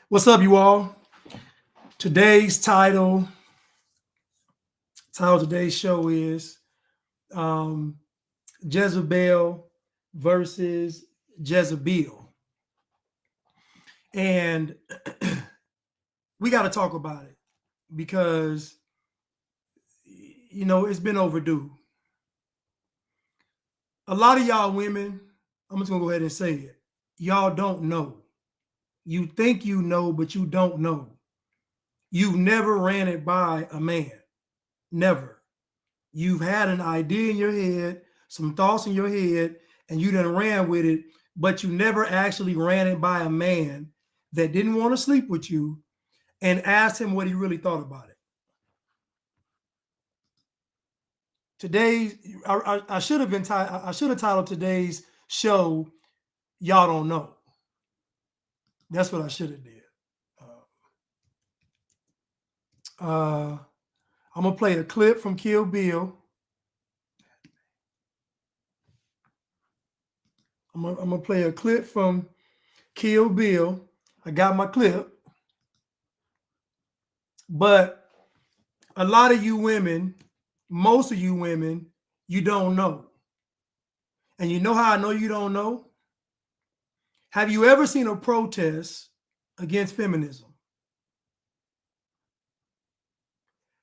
What's up, you all? Today's title of today's show is um, Jezebel versus Jeze-Bill. And we got to talk about it because, it's been overdue. A lot of y'all women, I'm just going to go ahead and say it. Y'all don't know. You think you know, but you don't know. You've never ran it by a man. Never. You've had an idea in your head, some thoughts in your head, and you done ran with it, but you never actually ran it by a man that didn't want to sleep with you and asked him what he really thought about it. Today's, I should have titled today's show, "Y'all Don't Know." That's what I should have did. I'm gonna play a clip from Kill Bill. I'm gonna play a clip from Kill Bill. I got my clip, but a lot of you women, most of you women, you don't know. And you know how I know you don't know? Have you ever seen a protest against feminism?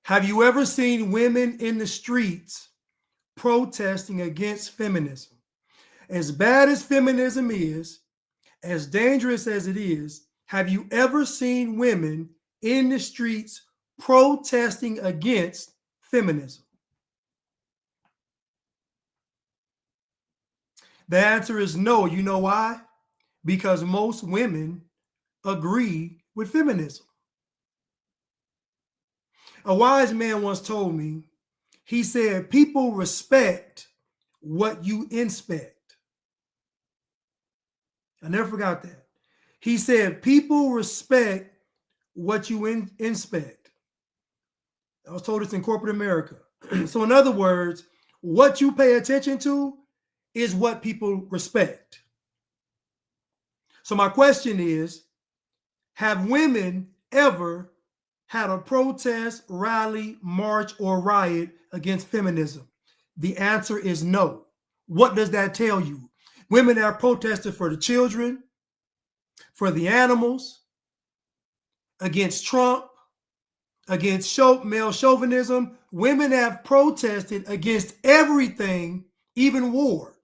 Have you ever seen women in the streets protesting against feminism? As bad as feminism is, as dangerous as it is, have you ever seen women in the streets protesting against feminism? The answer is no. You know why? Because most women agree with feminism. A wise man once told me, he said, people respect what you inspect. I never forgot that. He said, people respect what you inspect. I was told this in corporate America. So in other words, what you pay attention to is what people respect. So my question is, have women ever had a protest, rally, march, or riot against feminism? The answer is no. What does that tell you? Women have protested for the children, for the animals, against Trump, against male chauvinism. Women have protested against everything, even war,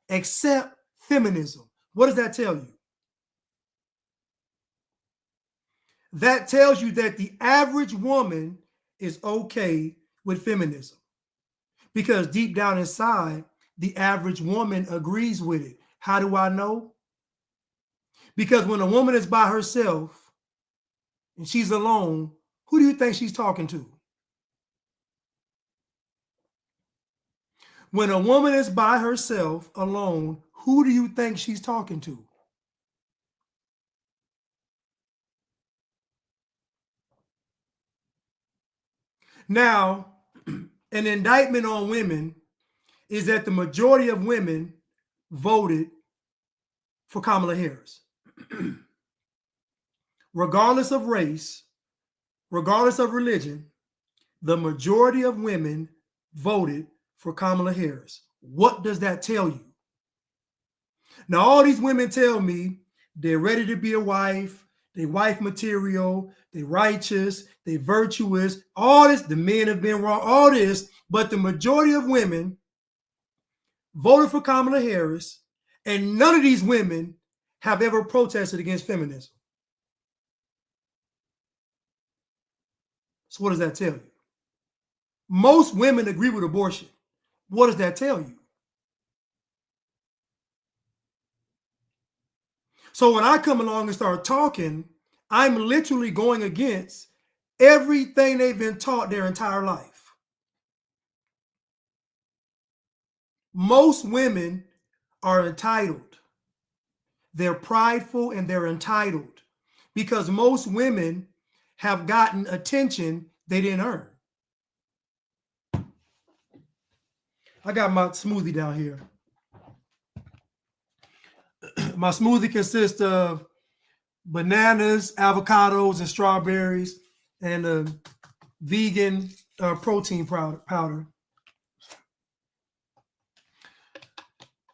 except feminism. What does that tell you? That tells you that the average woman is okay with feminism, because deep down inside, the average woman agrees with it. How do I know? Because when a woman is by herself and she's alone, who do you think she's talking to? When a woman is by herself alone, who do you think she's talking to? Now, an indictment on women is that the majority of women voted for Kamala Harris. Regardless of race, regardless of religion, the majority of women voted for Kamala Harris. What does that tell you? Now, all these women tell me they're ready to be a wife, they wife material, they righteous, they virtuous, all this, the men have been wrong, all this, but the majority of women voted for Kamala Harris, and none of these women have ever protested against feminism. So what does that tell you? Most women agree with abortion. What does that tell you? So when I come along and start talking, I'm literally going against everything they've been taught their entire life. Most women are entitled. They're prideful and they're entitled because most women have gotten attention they didn't earn. I got my smoothie down here. My smoothie consists of bananas, avocados, and strawberries, and vegan protein powder.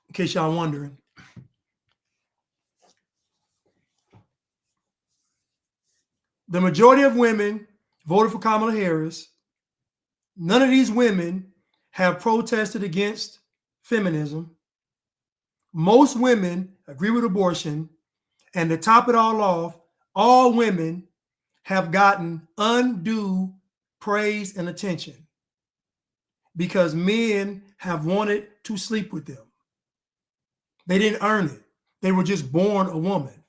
In case y'all wondering. The majority of women voted for Kamala Harris. None of these women have protested against feminism. Most women agree with abortion. And to top it all off, all women have gotten undue praise and attention because men have wanted to sleep with them. They didn't earn it. They were just born a woman.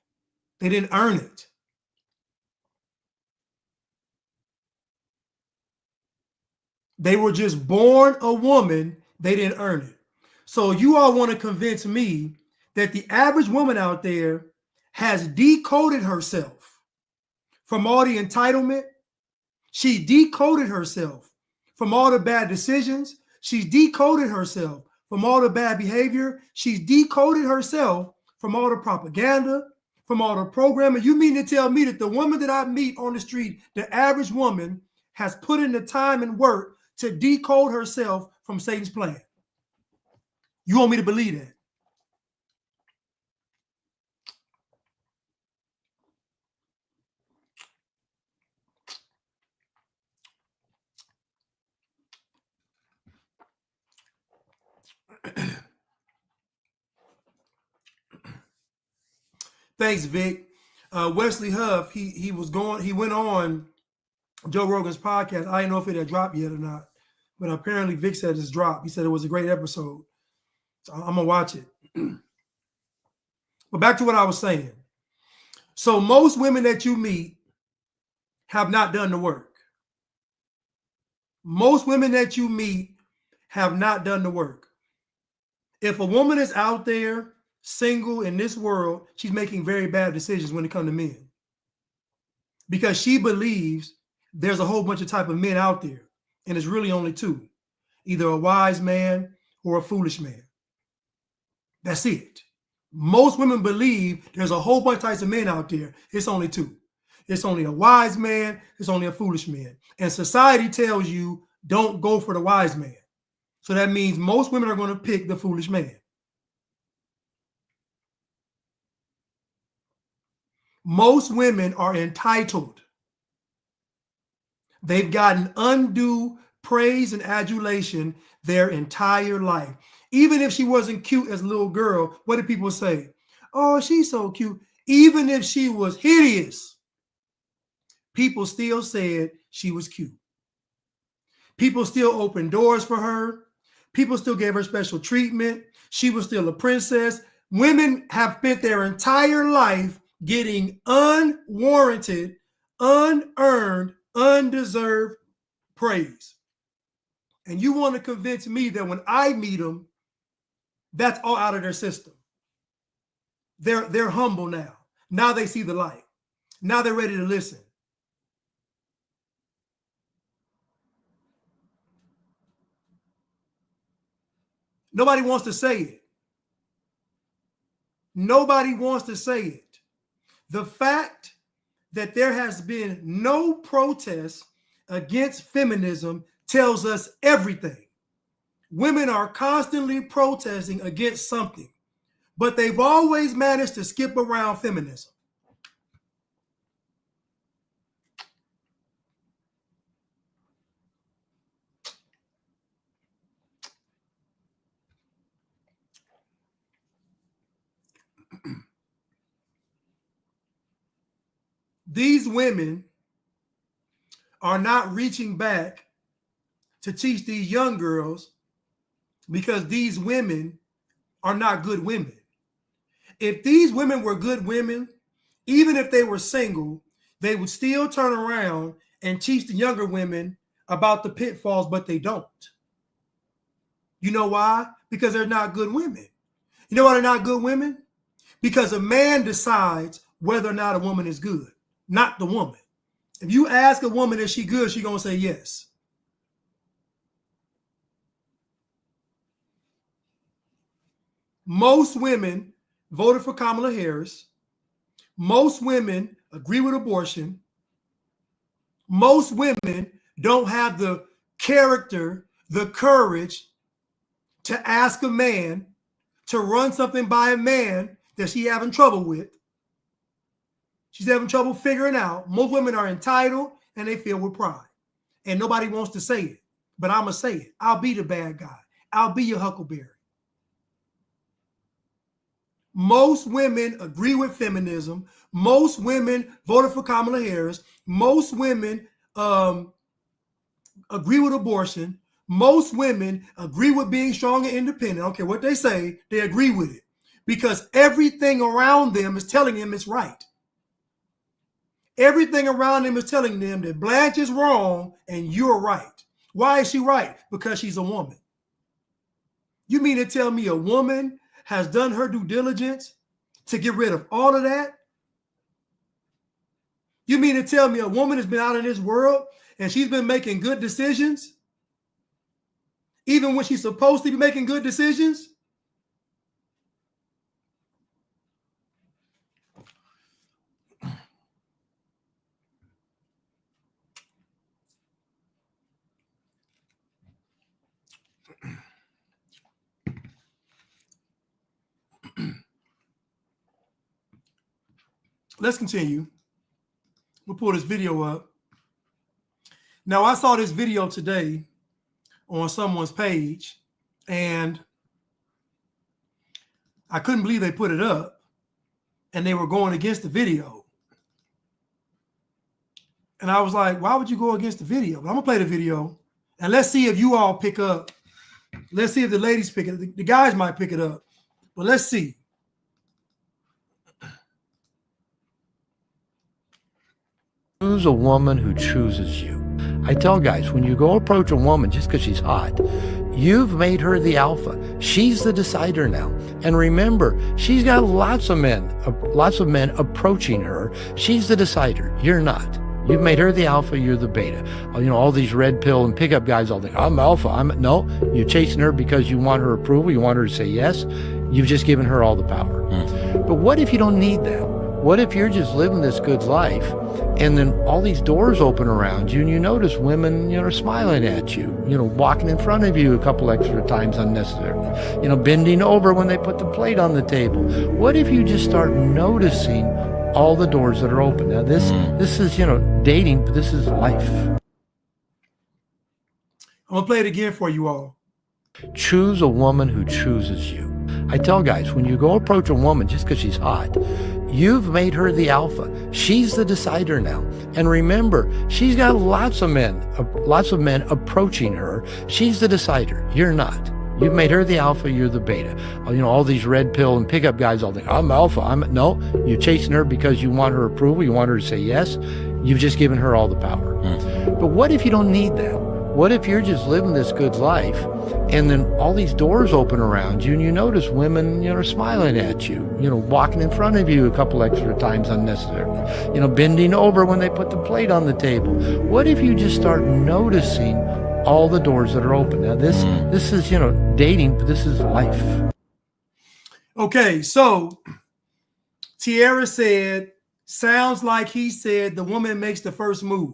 They didn't earn it. They were just born a woman. They didn't earn it. So you all want to convince me that the average woman out there has decoded herself from all the entitlement. She decoded herself from all the bad decisions. She's decoded herself from all the bad behavior. She's decoded herself from all the propaganda, from all the programming. You mean to tell me that the woman that I meet on the street, the average woman, has put in the time and work to decode herself from Satan's plan? You want me to believe that? Thanks, Vic. Wesley Huff, he went on Joe Rogan's podcast. I didn't know if it had dropped yet or not, but apparently Vic said it's dropped. He said it was a great episode. So I'm gonna watch it. But back to what I was saying. So most women that you meet have not done the work. Most women that you meet have not done the work. If a woman is out there single in this world, she's making very bad decisions when it comes to men. Because she believes there's a whole bunch of type of men out there, and it's really only two. Either a wise man or a foolish man. That's it. Most women believe there's a whole bunch of types of men out there. It's only two. It's only a wise man. It's only a foolish man. And society tells you don't go for the wise man. So that means most women are going to pick the foolish man. Most women are entitled. They've gotten undue praise and adulation their entire life. Even if she wasn't cute as a little girl, what did people say? Oh, she's so cute. Even if she was hideous, people still said she was cute. People still opened doors for her. People still gave her special treatment. She was still a princess. Women have spent their entire life getting unwarranted, unearned, undeserved praise. And you want to convince me that when I meet them, that's all out of their system. They're humble now. Now they see the light. Now they're ready to listen. Nobody wants to say it. Nobody wants to say it. The fact that there has been no protest against feminism tells us everything. Women are constantly protesting against something, but they've always managed to skip around feminism. These women are not reaching back to teach these young girls because these women are not good women. If these women were good women, even if they were single, they would still turn around and teach the younger women about the pitfalls, but they don't. You know why? Because they're not good women. You know why they're not good women? Because a man decides whether or not a woman is good, not the woman. If you ask a woman, is she good? She's going to say yes. Most women voted for Kamala Harris. most women agree with abortion. Most women don't have the character, the courage to ask a man to run something by a man that she's having trouble with. She's having trouble figuring out. Most women are entitled and they feel with pride. And nobody wants to say it. But I'm going to say it. I'll be the bad guy. I'll be your huckleberry. Most women agree with feminism. Most women voted for Kamala Harris. Most women agree with abortion. Most women agree with being strong and independent. I don't care what they say, they agree with it. Because everything around them is telling them it's right. Everything around them is telling them that Blanche is wrong and you're right. Why is she right? Because she's a woman. You mean to tell me a woman has done her due diligence to get rid of all of that? You mean to tell me a woman has been out in this world and she's been making good decisions? Even when she's supposed to be making good decisions? Let's continue. We'll pull this video up. Now, I saw this video today on someone's page, and I couldn't believe they put it up, and they were going against the video. And I was like, why would you go against the video? But I'm going to play the video, and let's see if you all pick up. Let's see if the ladies pick it up. The guys might pick it up, but let's see. Choose a woman who chooses you. I tell guys, when you go approach a woman just because she's hot, you've made her the alpha. She's the decider now. And remember, she's got lots of men approaching her. She's the decider. You're not. You've made her the alpha, you're the beta. You know, all these red pill and pickup guys all think, I'm alpha. No, you're chasing her because you want her approval. You want her to say yes. You've just given her all the power. But what if you don't need that? What if you're just living this good life and then all these doors open around you and you notice women, are smiling at you, walking in front of you a couple extra times unnecessarily, bending over when they put the plate on the table. What if you just start noticing all the doors that are open? Now this is, dating, but this is life. I'm going to play it again for you all. Choose a woman who chooses you. I tell guys, when you go approach a woman just because she's hot, you've made her the alpha. She's the decider now. And remember, she's got lots of men approaching her. She's the decider. You're not. You've made her the alpha, you're the beta. All these red pill and pickup guys all think, I'm alpha. No, you're chasing her because you want her approval. You want her to say yes. You've just given her all the power. But what if you don't need that? What if you're just living this good life and then all these doors open around you and you notice women, smiling at you, walking in front of you a couple extra times unnecessarily, bending over when they put the plate on the table. What if you just start noticing all the doors that are open? Now this is, dating, but this is life. Okay, so Tierra said, sounds like he said the woman makes the first move.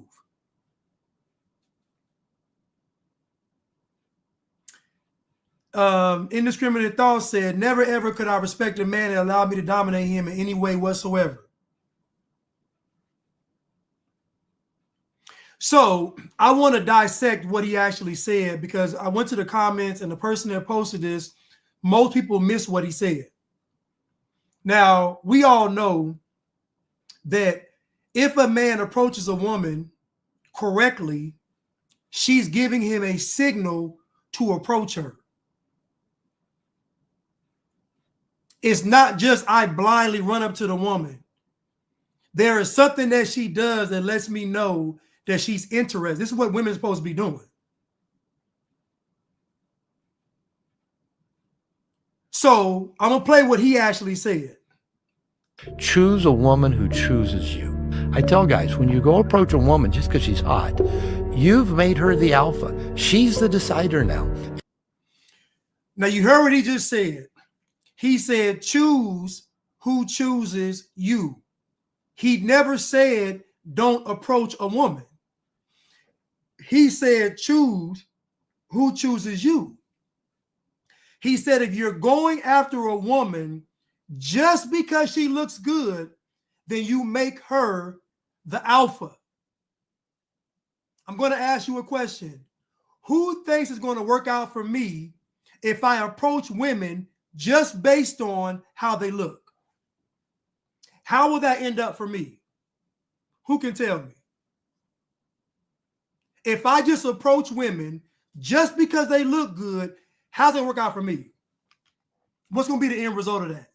Indiscriminate Thoughts said, never ever could I respect a man that allowed me to dominate him in any way whatsoever. So I want to dissect what he actually said, because I went to the comments and the person that posted this, most people missed what he said. Now, we all know that if a man approaches a woman correctly, she's giving him a signal to approach her. It's not just I blindly run up to the woman. There is something that she does that lets me know that she's interested. This is what women are supposed to be doing. So I'm going to play what he actually said. Choose a woman who chooses you. I tell guys, when you go approach a woman just because she's hot, you've made her the alpha. She's the decider now. Now you heard what he just said. He said, choose who chooses you. He never said don't approach a woman. He said choose who chooses you. He said if you're going after a woman just because she looks good, then you make her the alpha. I'm going to ask you a question. Who thinks it's going to work out for me if I approach women just based on how they look? How will that end up for me? Who can tell me? If I just approach women just because they look good, how's it work out for me? What's going to be the end result of that?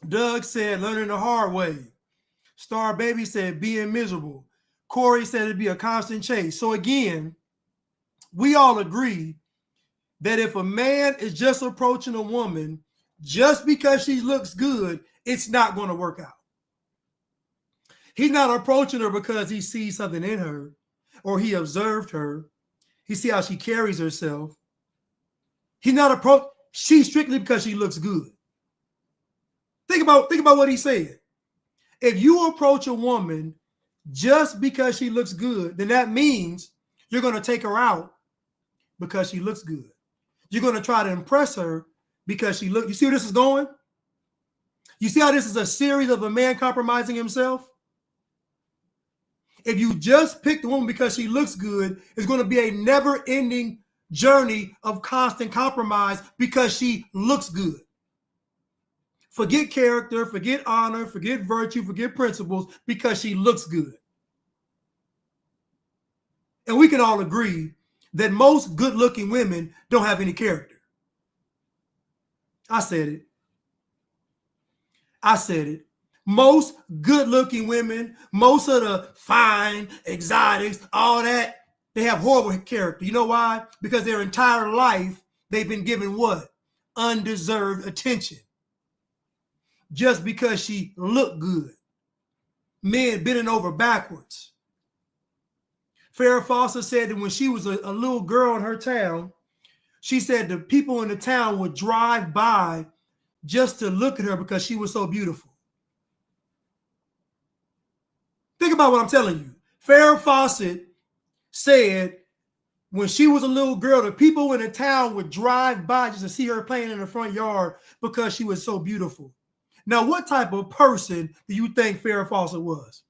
Doug said, learning the hard way. Star Baby said, being miserable. Corey said it'd be a constant chase. So again, we all agree that if a man is just approaching a woman just because she looks good, it's not going to work out. He's not approaching her because he sees something in her or he observed her. He see how she carries herself. He's not approaching. She's strictly because she looks good. Think about what he said. If you approach a woman just because she looks good, then that means you're going to take her out because she looks good. You're going to try to impress her because she looks. You see where this is going? You see how this is a series of a man compromising himself? If you just pick the woman because she looks good, it's going to be a never-ending journey of constant compromise because she looks good. Forget character, forget honor, forget virtue, forget principles because she looks good. And we can all agree that most good-looking women don't have any character. I said it. I said it. Most good-looking women, most of the fine, exotics, all that, they have horrible character. You know why? Because their entire life, they've been given what? Undeserved attention. Just because she looked good. Men bending over backwards. Farrah Fawcett said that when she was a little girl in her town, she said the people in the town would drive by just to look at her because she was so beautiful. Think about what I'm telling you. Farrah Fawcett said when she was a little girl, the people in the town would drive by just to see her playing in the front yard because she was so beautiful. Now, what type of person do you think Farrah Fawcett was?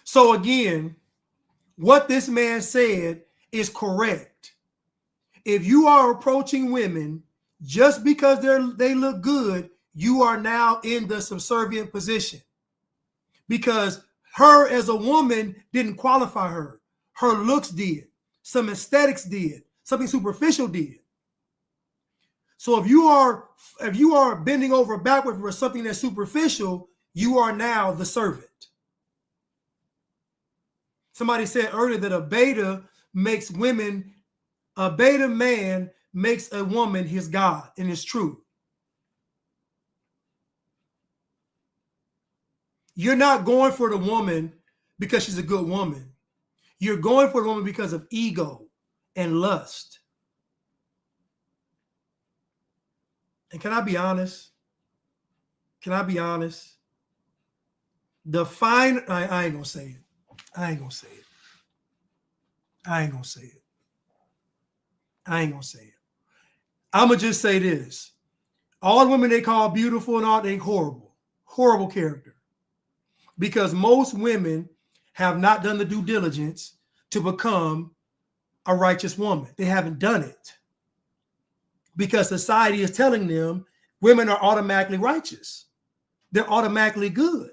So again, what this man said is correct. If you are approaching women just because they look good, you are now in the subservient position. Because her as a woman didn't qualify her. Her looks did. Some aesthetics did. Something superficial did. So if you are bending over backward for something that's superficial, you are now the servant. Somebody said earlier that a beta man makes a woman his God, and it's true. You're not going for the woman because she's a good woman. You're going for the woman because of ego and lust. And can I be honest? Can I be honest? I ain't gonna say it. I ain't gonna say it. I ain't gonna say it. I ain't gonna say it. I'm gonna just say this. All women they call beautiful and all, they horrible. Horrible character. Because most women have not done the due diligence to become a righteous woman. They haven't done it. Because society is telling them women are automatically righteous. They're automatically good.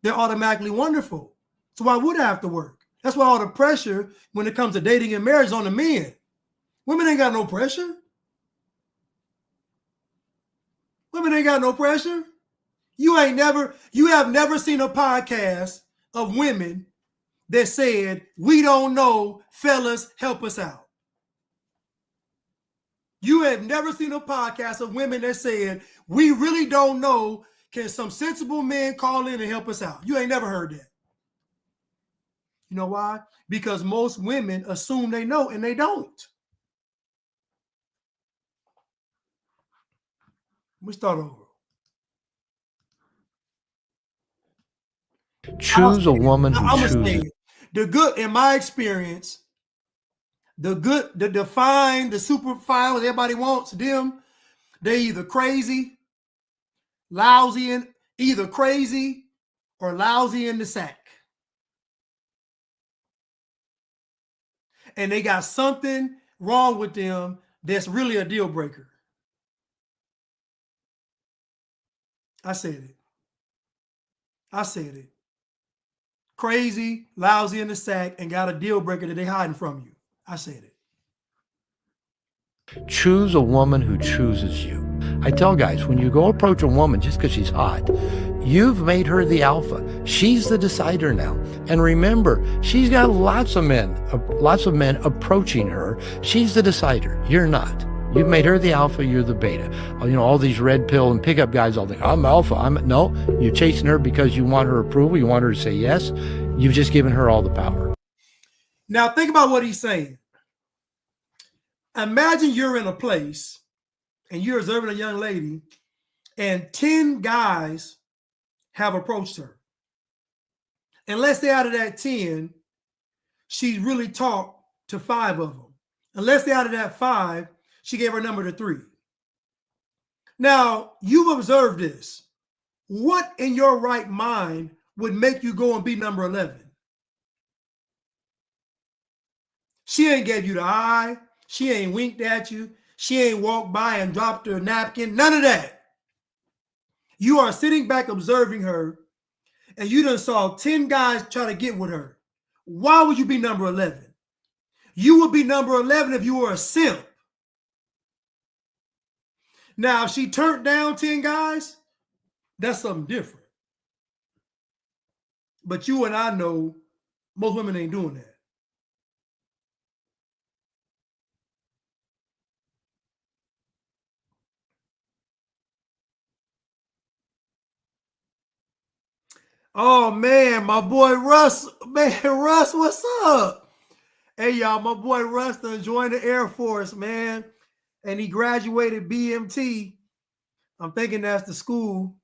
They're automatically wonderful. So why would I have to work? That's why all the pressure when it comes to dating and marriage is on the men. Women ain't got no pressure. Women ain't got no pressure. You have never seen a podcast of women that said, we don't know, fellas, help us out. You have never seen a podcast of women that said, we really don't know, can some sensible men call in and help us out? You ain't never heard that. You know why? Because most women assume they know and they don't. We start over. Choose a woman who chooses. The good, in my experience, the good, the defined, the super fine, what everybody wants, them, they either crazy, lousy, and either crazy or lousy in the sack. And they got something wrong with them that's really a deal breaker. I said it. I said it. Crazy, lousy in the sack, and got a deal breaker that they hiding from you. I said it. Choose a woman who chooses you. I tell guys, when you go approach a woman just because she's hot, you've made her the alpha. She's the decider now. And remember, she's got lots of men approaching her. She's the decider. You're not. You've made her the alpha, you're the beta. You know, all these red pill and pickup guys all think, I'm alpha. No, you're chasing her because you want her approval. You want her to say yes. You've just given her all the power. Now think about what he's saying. Imagine you're in a place and you're observing a young lady and 10 guys have approached her. And let's say out of that 10, she's really talked to 5 of them. And let's say out of that 5, she gave her number to 3. Now, you've observed this. What in your right mind would make you go and be number 11? She ain't gave you the eye. She ain't winked at you. She ain't walked by and dropped her napkin. None of that. You are sitting back observing her, and you done saw 10 guys try to get with her. Why would you be number 11? You would be number 11 if you were a simp. Now, if she turned down 10 guys, that's something different. But you and I know most women ain't doing that. Oh, man, my boy Russ. Man, Russ, what's up? Hey, y'all, my boy Russ done joined the Air Force, man. And he graduated BMT. I'm thinking that's the school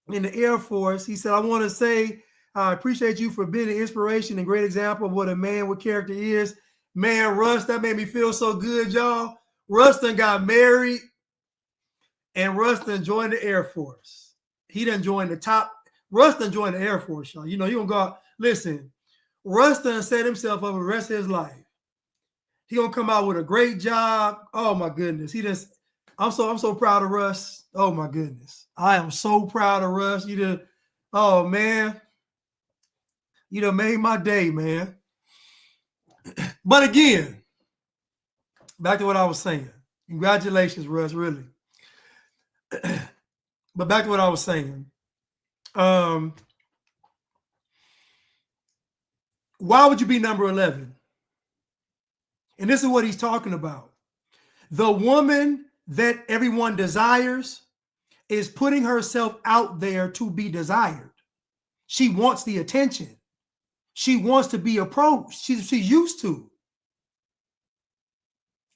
in the Air Force. He said, I want to say, I appreciate you for being an inspiration and great example of what a man with character is. Man, Russ, that made me feel so good, y'all. Russ done got married and Russ done joined the Air Force. He done joined the top. Russ done joined the Air Force, y'all. You know, you gonna go out. Listen, Russ done set himself up for the rest of his life. He gonna come out with a great job. Oh my goodness. I'm so proud of Russ. Oh my goodness. I am so proud of Russ. Oh man. You done made my day, man. But again, back to what I was saying. Congratulations, Russ, really. But back to what I was saying. Why would you be number 11? And this is what he's talking about. The woman that everyone desires is putting herself out there to be desired. She wants the attention. She wants to be approached. She's used to.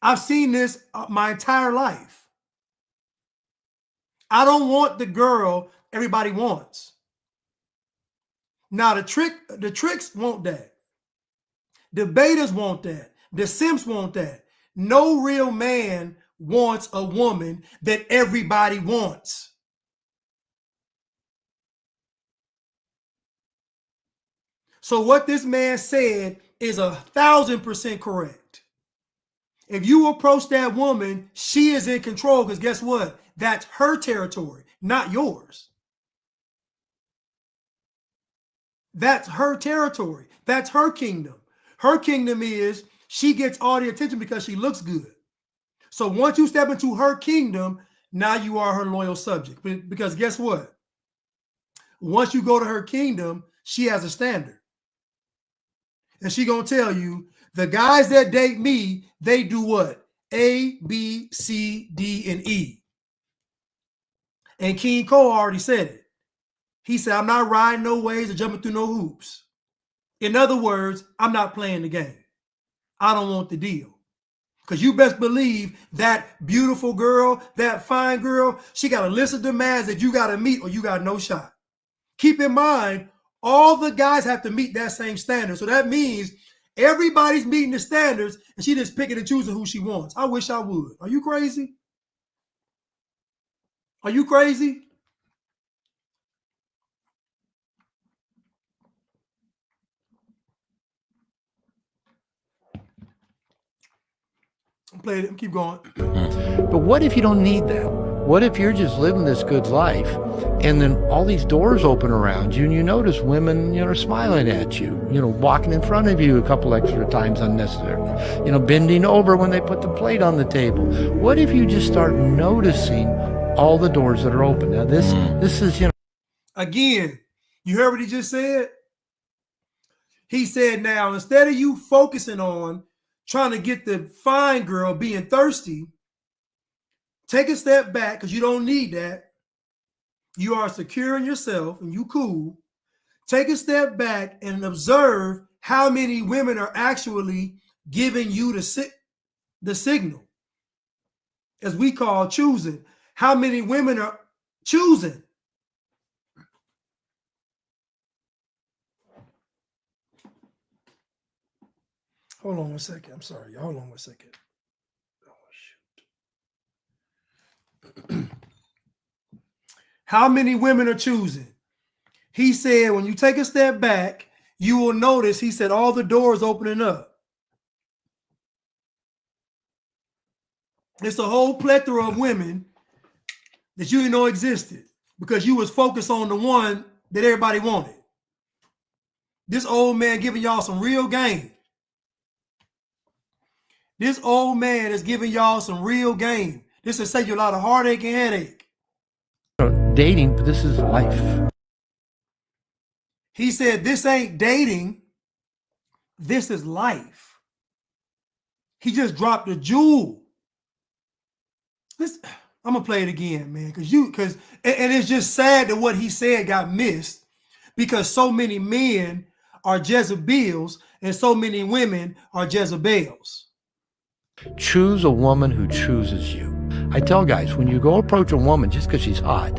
I've seen this my entire life. I don't want the girl everybody wants. Now the tricks want that. The betas want that. The simps want that. No real man wants a woman that everybody wants. So what this man said is 1,000% correct. If you approach that woman, she is in control because guess what? That's her territory, not yours. That's her territory. That's her kingdom. Her kingdom is she gets all the attention because she looks good. So once you step into her kingdom, now you are her loyal subject. Because guess what? once you go to her kingdom, she has a standard. And she gonna tell you, the guys that date me, they do what? A, B, C, D, and E. And King Cole already said it. He said, I'm not riding no waves or jumping through no hoops. In other words, I'm not playing the game. I don't want the deal. Because you best believe that beautiful girl, that fine girl, she got a list of demands that you got to meet or you got no shot. Keep in mind, all the guys have to meet that same standard. So that means everybody's meeting the standards and she just picking and choosing who she wants. I wish I would. Are you crazy? Are you crazy? Play it. Keep going. But what if you don't need that? What if you're just living this good life and then all these doors open around you and you notice women, are smiling at you, walking in front of you a couple extra times unnecessarily, bending over when they put the plate on the table? What if you just start noticing all the doors that are open? Now this is, Again, you heard what he just said? He said, now, instead of you focusing on trying to get the fine girl being thirsty, take a step back because you don't need that. You are secure in yourself and you cool. Take a step back and observe how many women are actually giving you the signal, as we call choosing. How many women are choosing? Hold on one second. I'm sorry. Hold on one second. Oh, shoot. How many women are choosing? He said, when you take a step back, you will notice, he said, all the doors opening up. It's a whole plethora of women that you didn't know existed because you was focused on the one that everybody wanted. This old man giving y'all some real game. This old man is giving y'all some real game. This will save you a lot of heartache and headache. Dating, but this is life. He said, this ain't dating. This is life. He just dropped a jewel. I'm gonna play it again, man, because it's just sad that what he said got missed because so many men are Jeze-Bills and so many women are Jezebels. Choose a woman who chooses you. I tell guys, when you go approach a woman just because she's hot,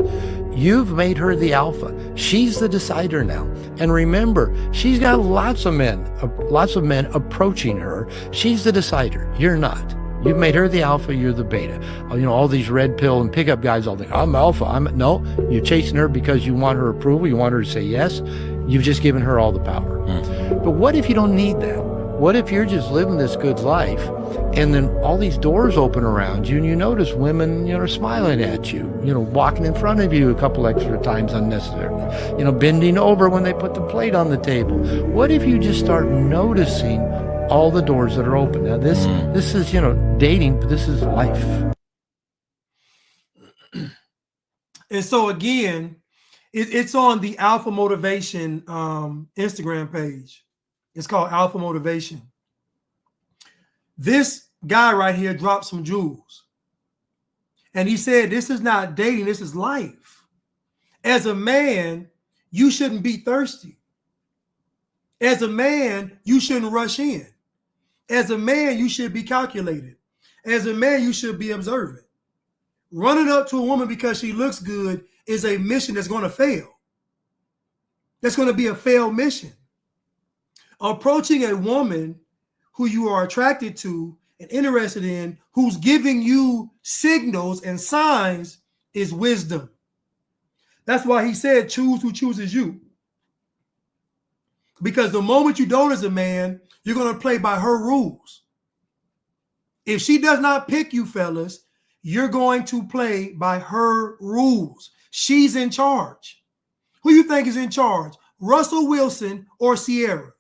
you've made her the alpha. She's the decider now. And remember, she's got lots of men approaching her. She's the decider. You're not. You've made her the alpha, you're the beta. All these red pill and pickup guys all think, I'm alpha. No, you're chasing her because you want her approval. You want her to say yes. You've just given her all the power. But what if you don't need that? What if you're just living this good life and then all these doors open around you and you notice women, smiling at you, walking in front of you a couple extra times unnecessarily, bending over when they put the plate on the table? What if you just start noticing all the doors that are open? Now this is, dating, but this is life. And so again, it's on the Alpha Motivation Instagram page. It's called Alpha Motivation. This guy right here dropped some jewels. And he said, this is not dating, this is life. As a man, you shouldn't be thirsty. As a man, you shouldn't rush in. As a man, you should be calculated. As a man, you should be observant. Running up to a woman because she looks good is a mission that's going to fail. That's going to be a failed mission. Approaching a woman who you are attracted to and interested in, who's giving you signals and signs, is wisdom. That's why he said, choose who chooses you. Because the moment you don't as a man, you're going to play by her rules. If she does not pick you, fellas, you're going to play by her rules. She's in charge. Who you think is in charge? Russell Wilson or Sierra?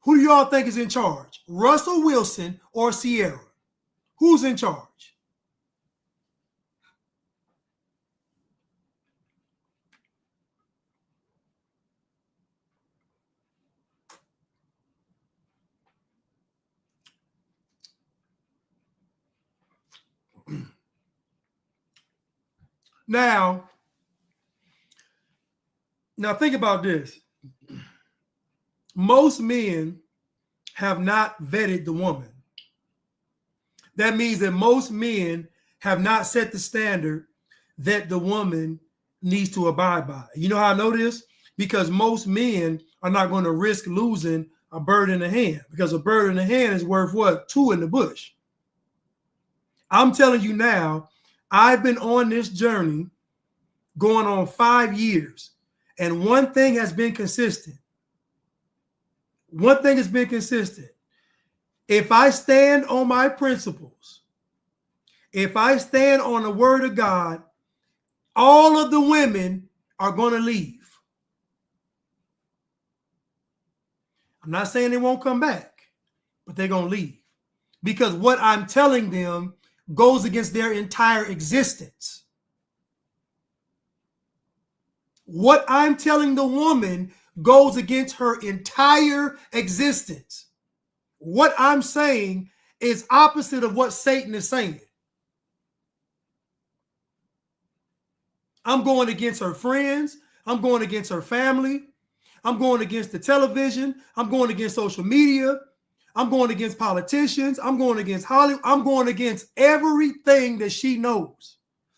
Who do y'all think is in charge? Russell Wilson or Sierra? Who's in charge? Now think about this. Most men have not vetted the woman. That means that most men have not set the standard that the woman needs to abide by. You know how I know this? Because most men are not going to risk losing a bird in the hand, because a bird in the hand is worth what? 2 in the bush. I'm telling you now, I've been on this journey going on 5 years, and one thing has been consistent. One thing has been consistent. If I stand on my principles, if I stand on the word of God, all of the women are going to leave. I'm not saying they won't come back, but they're going to leave, because what I'm telling them goes against their entire existence. What I'm telling the woman goes against her entire existence. What I'm saying is opposite of what Satan is saying. I'm going against her friends. I'm going against her family. I'm going against the television. I'm going against social media. I'm going against politicians. I'm going against Hollywood. I'm going against everything that she knows.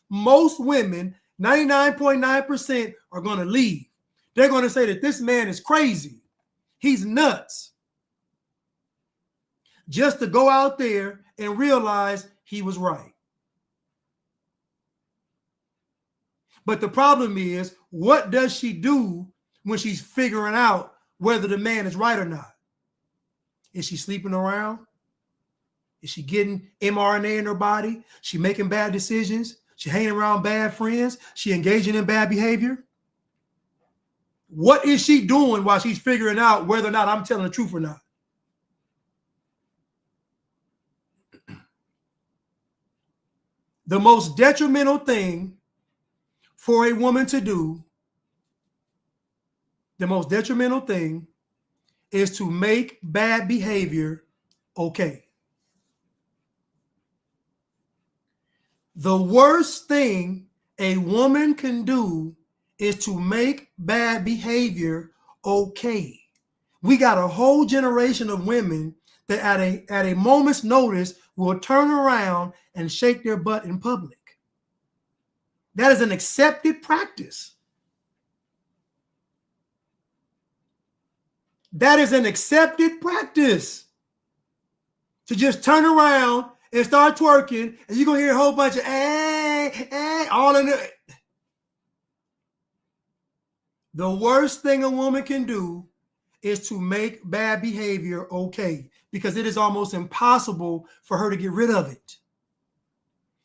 Most women, 99.9%, are going to leave. They're going to say that this man is crazy. He's nuts. Just to go out there and realize he was right. But the problem is, what does she do when she's figuring out whether the man is right or not? Is she sleeping around? Is she getting mRNA in her body? She making bad decisions? She hanging around bad friends? She engaging in bad behavior? What is she doing while she's figuring out whether or not I'm telling the truth or not? The most detrimental thing for a woman to do, the most detrimental thing is to make bad behavior okay. The worst thing a woman can do is to make bad behavior okay. We got a whole generation of women that at a moment's notice will turn around and shake their butt in public. That is an accepted practice. That is an accepted practice. To just turn around and start twerking, and you're going to hear a whole bunch of all in it. The worst thing a woman can do is to make bad behavior okay, because it is almost impossible for her to get rid of it,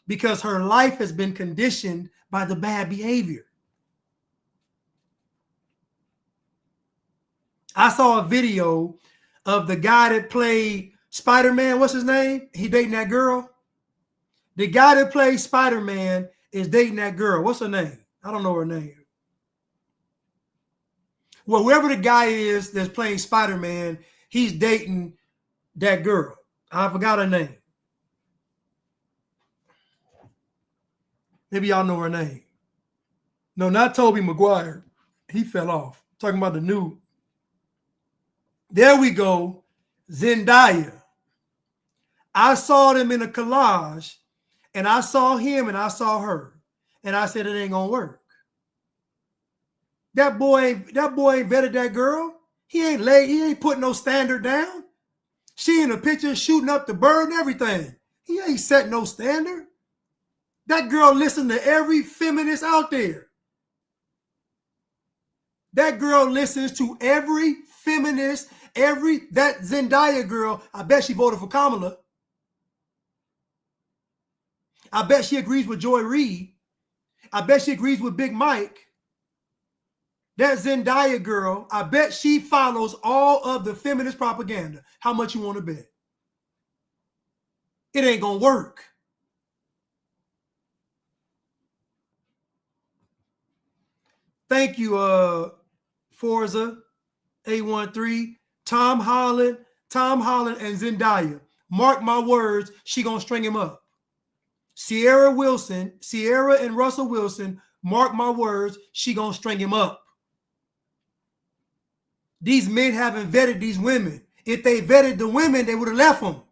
because her life has been conditioned by the bad behavior. I saw a video of the guy that played Spider-Man. What's his name? He dating that girl. The guy that plays Spider-Man is dating that girl. What's her name? I don't know her name. Well, whoever the guy is that's playing Spider-Man, he's dating that girl. I forgot her name. Maybe y'all know her name. No, not Tobey Maguire. He fell off. I'm talking about the new. There we go. Zendaya. I saw them in a collage, and I saw him and I saw her, and I said it ain't gonna work. That boy ain't vetted that girl. He ain't putting no standard down. She in the picture shooting up the bird and everything. He ain't setting no standard. That girl listened to every feminist out there. That girl listens to every feminist, that Zendaya girl. I bet she voted for Kamala. I bet she agrees with Joy Reid. I bet she agrees with Big Mike. That Zendaya girl, I bet she follows all of the feminist propaganda. How much you want to bet? It ain't gonna work. Thank you, Forza A13, Tom Holland, and Zendaya. Mark my words, she gonna string him up. Sierra and Russell Wilson, mark my words, she gonna string him up. These men haven't vetted these women. If they vetted the women, they would have left them.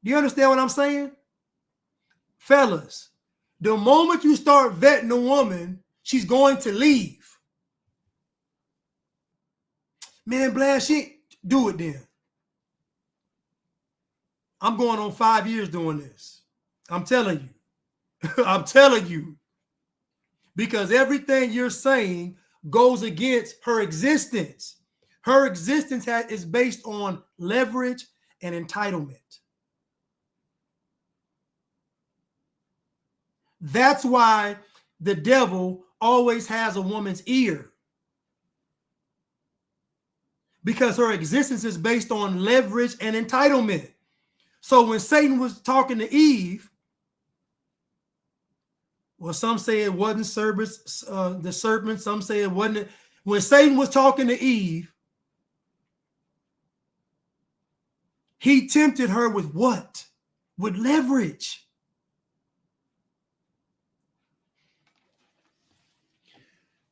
Do you understand what I'm saying? Fellas, the moment you start vetting a woman, she's going to leave. Man, Blanche, do it then. I'm going on 5 years doing this. I'm telling you. I'm telling you. Because everything you're saying goes against her existence. Her existence is based on leverage and entitlement. That's why the devil always has a woman's ear. Because her existence is based on leverage and entitlement. So when Satan was talking to Eve, well, some say it wasn't the serpent. Some say it wasn't. When Satan was talking to Eve, he tempted her with what? With leverage.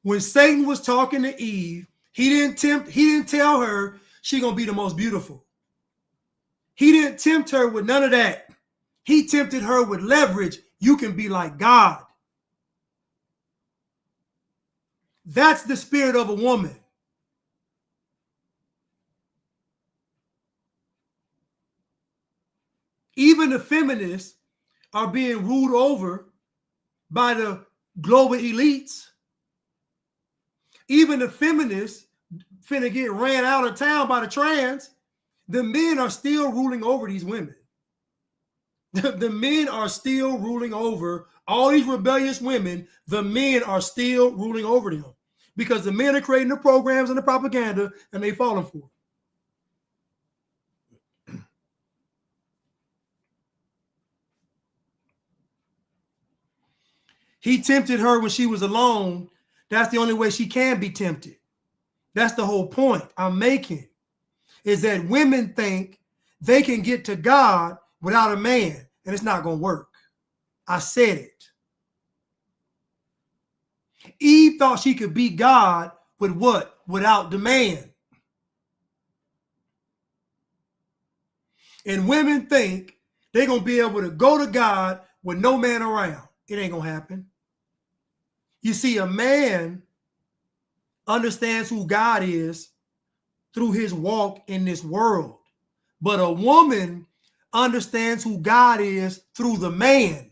When Satan was talking to Eve, he didn't tell her she's going to be the most beautiful. He didn't tempt her with none of that. He tempted her with leverage. You can be like God. That's the spirit of a woman. Even the feminists are being ruled over by the global elites. Even the feminists finna get ran out of town by the trans. The men are still ruling over these women. The men are still ruling over all these rebellious women. The men are still ruling over them because the men are creating the programs and the propaganda and they falling for it. He tempted her when she was alone. That's the only way she can be tempted. That's the whole point I'm making, is that women think they can get to God without a man, and it's not going to work. I said it. Eve thought she could beat God with what? Without the man. And women think they're going to be able to go to God with no man around. It ain't going to happen. You see, a man understands who God is through his walk in this world. But a woman understands who God is through the man.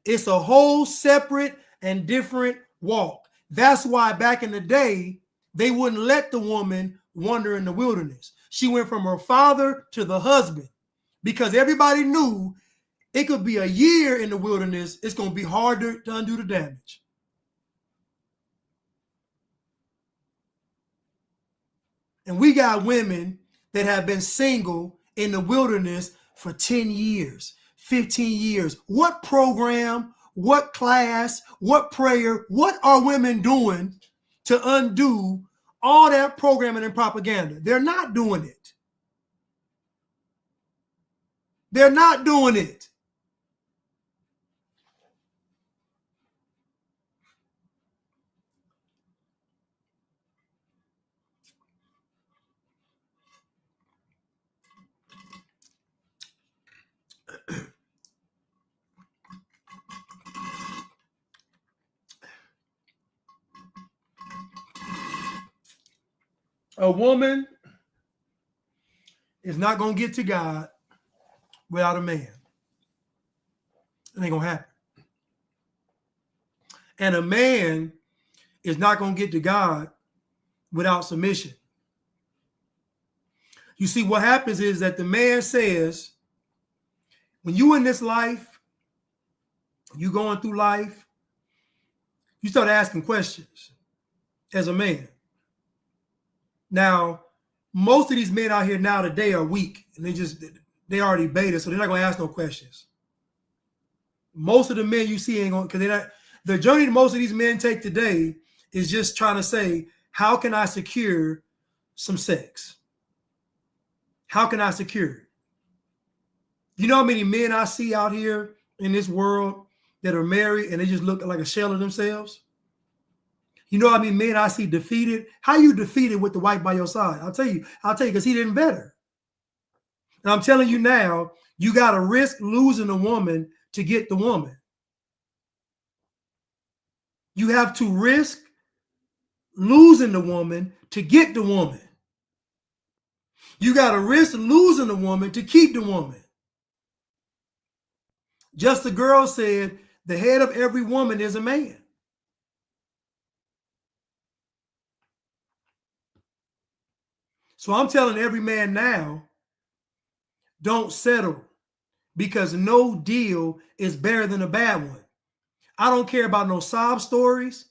It's a whole separate and different walk. That's why back in the day, they wouldn't let the woman wander in the wilderness. She went from her father to the husband because everybody knew it could be a year in the wilderness. It's going to be harder to undo the damage. And we got women that have been single in the wilderness for 10 years, 15 years. What program, what class, what prayer, what are women doing to undo all that programming and propaganda? They're not doing it. They're not doing it. A woman is not going to get to God without a man. It ain't going to happen. And a man is not going to get to God without submission. You see, what happens is that the man says, when you in this life, you going through life, you start asking questions as a man. Now, most of these men out here now today are weak, and they already beta, so they're not going to ask no questions. Most of the men you see ain't going, because they're not. The journey most of these men take today is just trying to say, how can I secure some sex? How can I secure it? You know how many men I see out here in this world that are married and they just look like a shell of themselves? You know how many men I see defeated? How you defeated with the wife by your side? I'll tell you, because he didn't vet her. And I'm telling you now, you got to risk losing a woman to get the woman. You have to risk losing the woman to get the woman. You got to risk losing the woman to keep the woman. Just the girl said, the head of every woman is a man. So I'm telling every man now, don't settle, because no deal is better than a bad one. I don't care about no sob stories.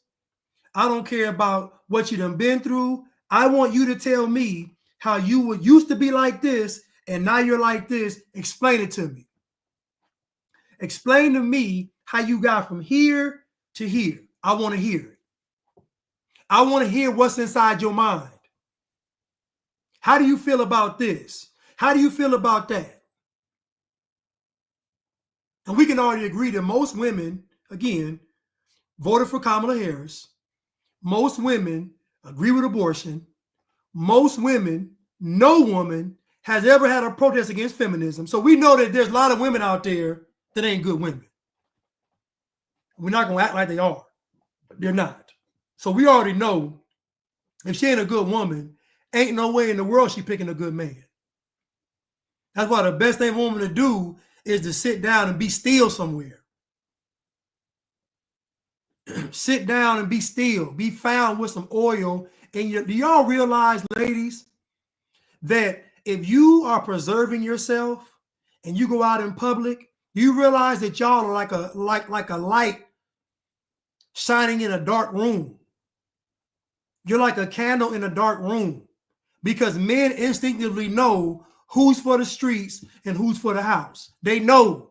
I don't care about what you done been through. I want you to tell me how you used to be like this and now you're like this. Explain it to me. Explain to me how you got from here to here. I want to hear it. I want to hear what's inside your mind. How do you feel about this? How do you feel about that? And we can already agree that most women, again, voted for Kamala Harris. Most women agree with abortion. Most women, no woman has ever had a protest against feminism. So we know that there's a lot of women out there that ain't good women. We're not going to act like they are. They're not. So we already know if she ain't a good woman, ain't no way in the world she picking a good man. That's why the best thing for a woman to do is to sit down and be still somewhere. Sit down and be still. Be found with some oil. And do y'all realize, ladies, that if you are preserving yourself and you go out in public, you realize that y'all are like a light shining in a dark room. You're like a candle in a dark room, because men instinctively know who's for the streets and who's for the house. They know.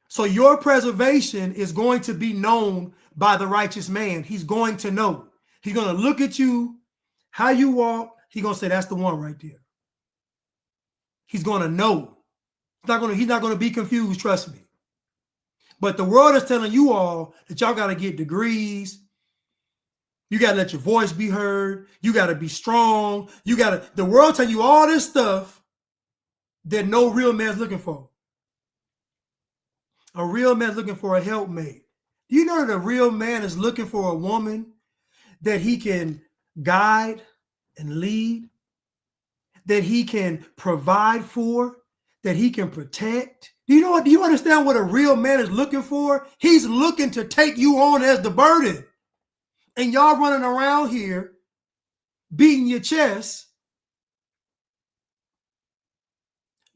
So your preservation is going to be known by the righteous man. He's going to know. He's going to look at you, how you walk. He's going to say, that's the one right there. He's going to know. He's not going to be confused, trust me. But the world is telling you all that y'all got to get degrees. You got to let your voice be heard. You got to be strong. The world telling you all this stuff that no real man's looking for. A real man's looking for a helpmate. Do you know that a real man is looking for a woman that he can guide and lead, that he can provide for, that he can protect? Do you understand what a real man is looking for? He's looking to take you on as the burden. And y'all running around here beating your chest,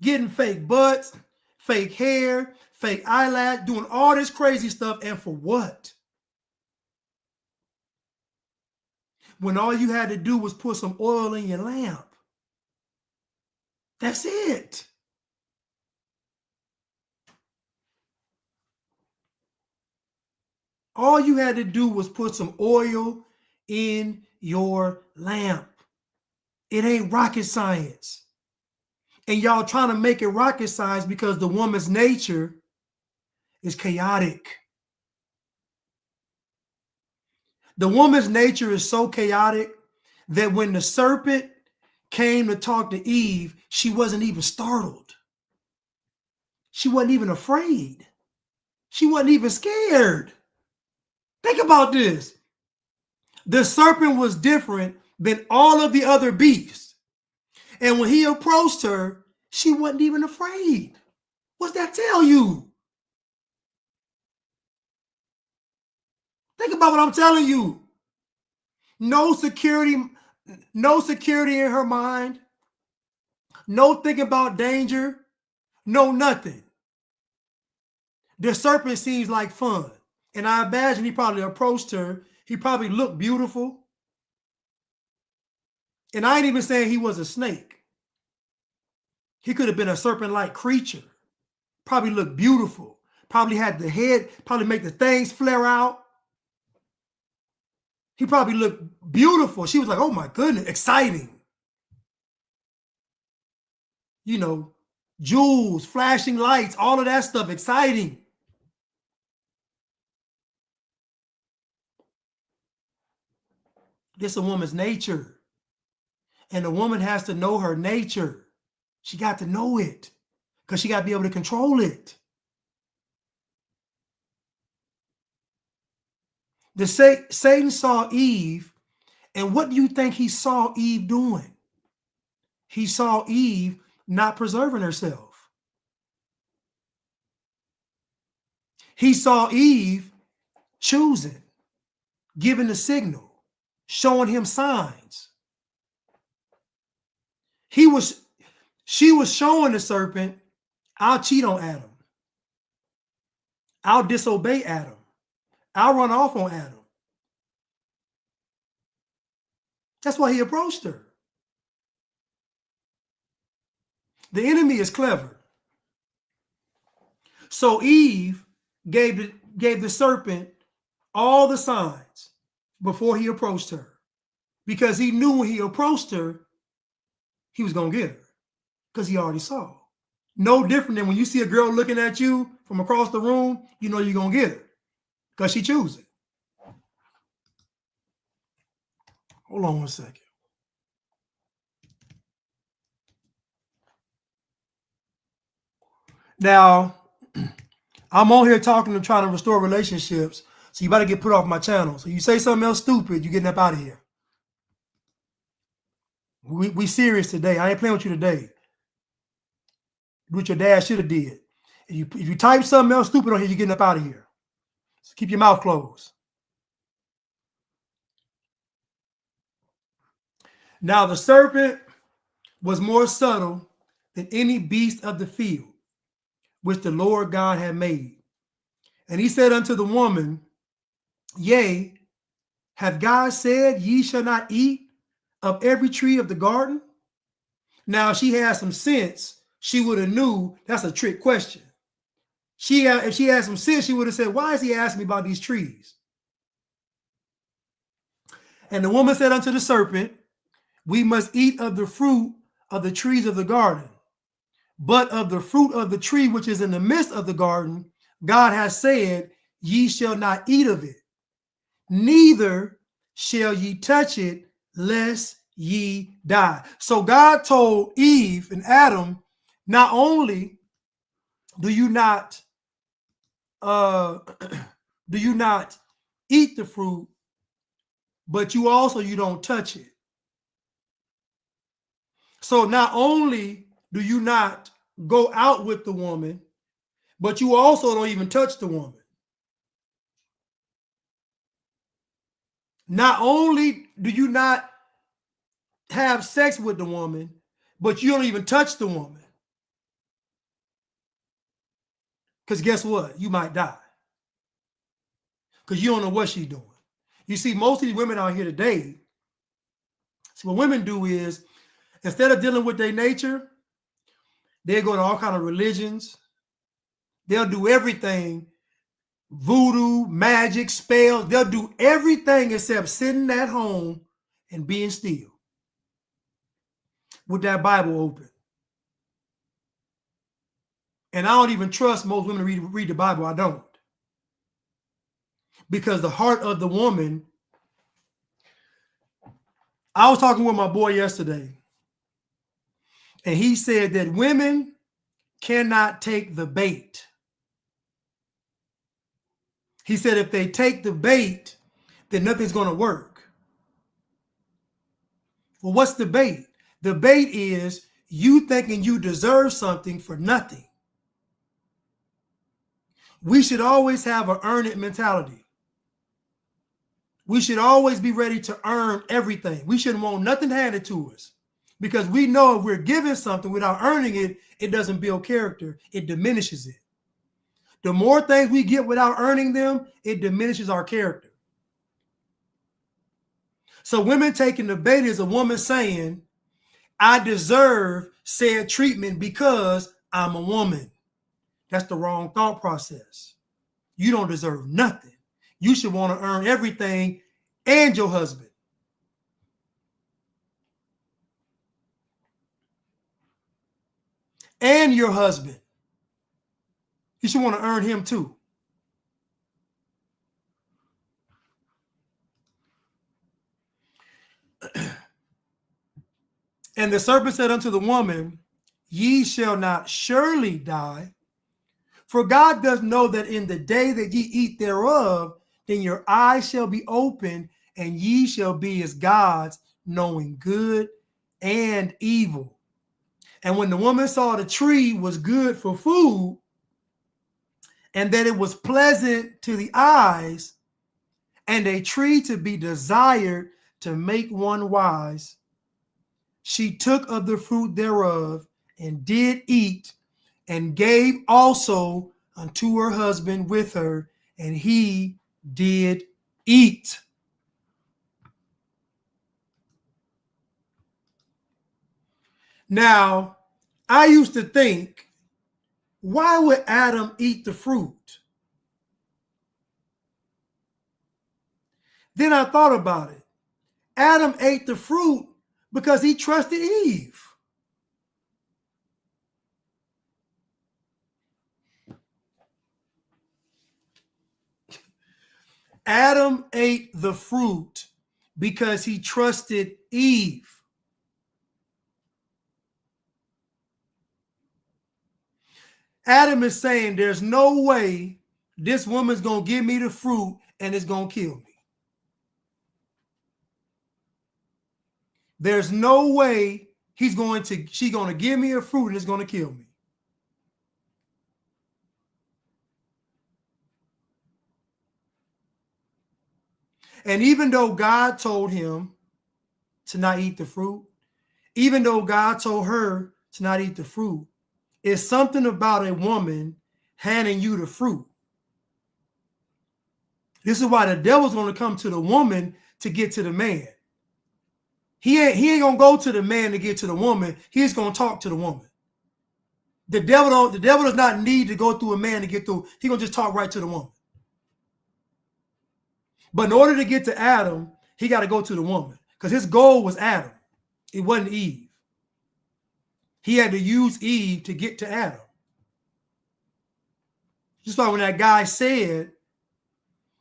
getting fake butts, fake hair, fake eyelash, doing all this crazy stuff. And for what? When all you had to do was put some oil in your lamp. That's it. All you had to do was put some oil in your lamp. It ain't rocket science. And y'all trying to make it rocket science because the woman's nature is chaotic. The woman's nature is so chaotic that when the serpent came to talk to Eve, she wasn't even startled. She wasn't even afraid. She wasn't even scared. Think about this. The serpent was different than all of the other beasts. And when he approached her, she wasn't even afraid. What's that tell you? Think about what I'm telling you. No security in her mind. No thinking about danger. No nothing. The serpent seems like fun. And I imagine he probably approached her. He probably looked beautiful. And I ain't even saying he was a snake. He could have been a serpent-like creature. Probably looked beautiful. Probably had the head, probably make the things flare out. He probably looked beautiful. She was like, oh my goodness, exciting. you know, jewels, flashing lights, all of that stuff, exciting. This is a woman's nature. And a woman has to know her nature. She got to know it because she got to be able to control it. Satan saw Eve, and what do you think he saw Eve doing? He saw Eve not preserving herself. He saw Eve choosing, giving the signal, showing him signs. She was showing the serpent, I'll cheat on Adam. I'll disobey Adam. I'll run off on Adam. That's why he approached her. The enemy is clever. So Eve gave the serpent all the signs before he approached her, because he knew when he approached her, he was going to get her, because he already saw. No different than when you see a girl looking at you from across the room, you know you're going to get her because she chooses. Hold on one second. Now, I'm on here talking and trying to restore relationships, so you better get put off my channel. So you say something else stupid, you're getting up out of here. We serious today. I ain't playing with you today. Do what your dad should have did. If you type something else stupid on here, you're getting up out of here. So keep your mouth closed. Now the serpent was more subtle than any beast of the field, which the Lord God had made. And he said unto the woman, Yea, hath God said, Ye shall not eat of every tree of the garden? Now, if she had some sense, she would have knew that's a trick question. If she had some sense, she would have said, why is he asking me about these trees? And the woman said unto the serpent, We must eat of the fruit of the trees of the garden. But of the fruit of the tree which is in the midst of the garden, God has said, Ye shall not eat of it, neither shall ye touch it, lest ye die. So God told Eve and Adam, not only do you not eat the fruit, but you don't touch it. So not only do you not go out with the woman, but you also don't even touch the woman. Not only do you not have sex with the woman, but you don't even touch the woman. Because guess what? You might die. Because you don't know what she's doing. You see, most of these women out here today, so what women do is, instead of dealing with their nature, they go to all kinds of religions. They'll do everything. Voodoo, magic, spells. They'll do everything except sitting at home and being still with that Bible open. And I don't even trust most women to read the Bible. I don't. Because the heart of the woman, I was talking with my boy yesterday, and he said that women cannot take the bait. He said if they take the bait, then nothing's going to work. Well, what's the bait? The bait is you thinking you deserve something for nothing. We should always have an earn it mentality. We should always be ready to earn everything. We shouldn't want nothing handed to us, because we know if we're given something without earning it, it doesn't build character. It diminishes it. The more things we get without earning them, it diminishes our character. So women taking the bait is a woman saying, I deserve said treatment because I'm a woman. That's the wrong thought process. You don't deserve nothing. You should want to earn everything and your husband. and your husband. You should want to earn him too. And the serpent said unto the woman, ye shall not surely die, for God does know that in the day that ye eat thereof, then your eyes shall be opened, and ye shall be as gods, knowing good and evil. And when the woman saw the tree was good for food, and that it was pleasant to the eyes, and a tree to be desired to make one wise, she took of the fruit thereof and did eat, and gave also unto her husband with her, and he did eat. Now, I used to think, why would Adam eat the fruit? Then I thought about it. Adam ate the fruit because he trusted Eve. Adam ate the fruit because he trusted Eve. Adam is saying there's no way this woman's going to give me the fruit and it's going to kill me. There's no way she's going to give me a fruit and it's going to kill me. And even though God told him to not eat the fruit, even though God told her to not eat the fruit, it's something about a woman handing you the fruit. This is why the devil's going to come to the woman to get to the man. He ain't going to go to the man to get to the woman. He's going to talk to the woman. The devil does not need to go through a man to get through. He's going to just talk right to the woman. But in order to get to Adam, he got to go to the woman because his goal was Adam. It wasn't Eve. He had to use Eve to get to Adam. Just like when that guy said,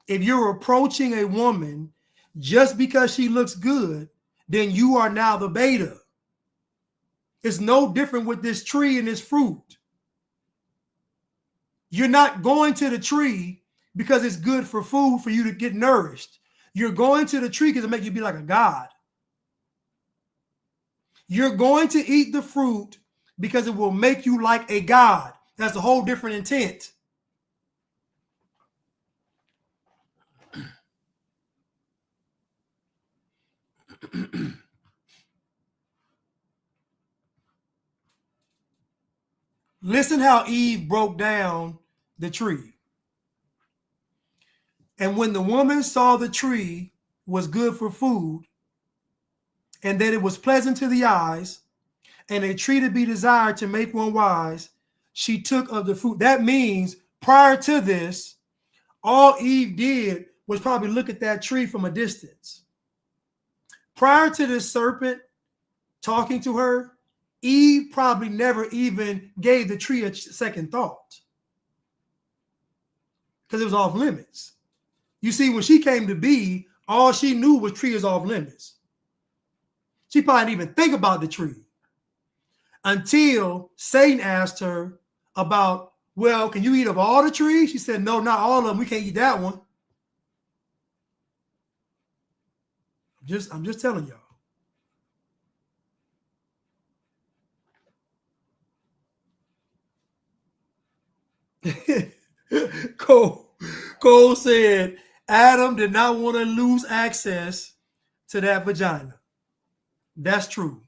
if you're approaching a woman just because she looks good, then you are now the beta. It's no different with this tree and this fruit. You're not going to the tree because it's good for food for you to get nourished. You're going to the tree because it makes you be like a god. You're going to eat the fruit because it will make you like a god. That's a whole different intent. Listen how Eve broke down the tree. And when the woman saw the tree was good for food, and that it was pleasant to the eyes, and a tree to be desired to make one wise, she took of the fruit. That means prior to this, all Eve did was probably look at that tree from a distance. Prior to this serpent talking to her, Eve probably never even gave the tree a second thought because it was off limits. You see, when she came to be, all she knew was tree is off limits. She probably didn't even think about the tree until Satan asked her about, well, can you eat of all the trees? She said, no, not all of them. We can't eat that one. I'm just telling y'all. Cole said Adam did not want to lose access to that vagina. That's true.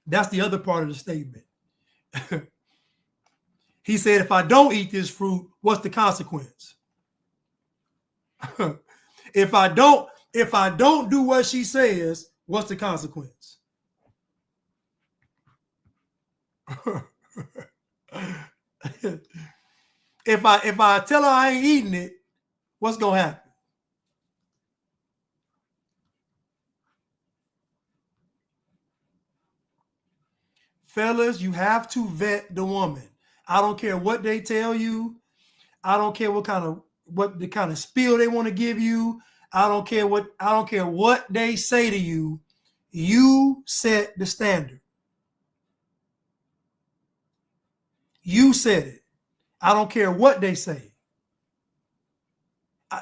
That's the other part of the statement. He said, if I don't eat this fruit, what's the consequence? If I don't do what she says, what's the consequence? If I tell her I ain't eating it, what's gonna happen? Fellas, you have to vet the woman. I don't care what they tell you. I don't care what the kind of spiel they want to give you. I don't care what they say to you. You set the standard. You said it. I don't care what they say.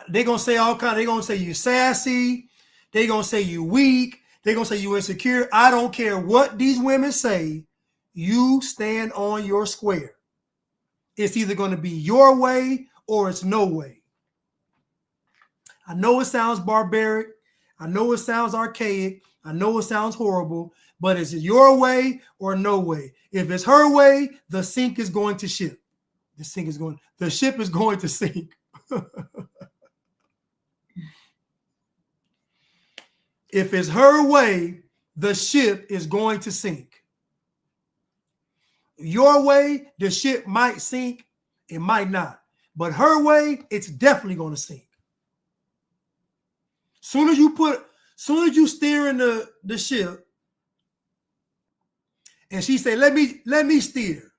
They're going to say all kinds. They're going to say you're sassy. They're going to say you weak. They're going to say you insecure. I don't care what these women say. You stand on your square. It's either going to be your way or it's no way. I know it sounds barbaric. I know it sounds archaic. I know it sounds horrible, but is it your way or no way? If it's her way, the sink is going to ship. The ship is going to sink. If it's her way, the ship is going to sink. Your way, the ship might sink, it might not. But her way, it's definitely going to sink. Soon as you steer in the ship, and she say, let me steer.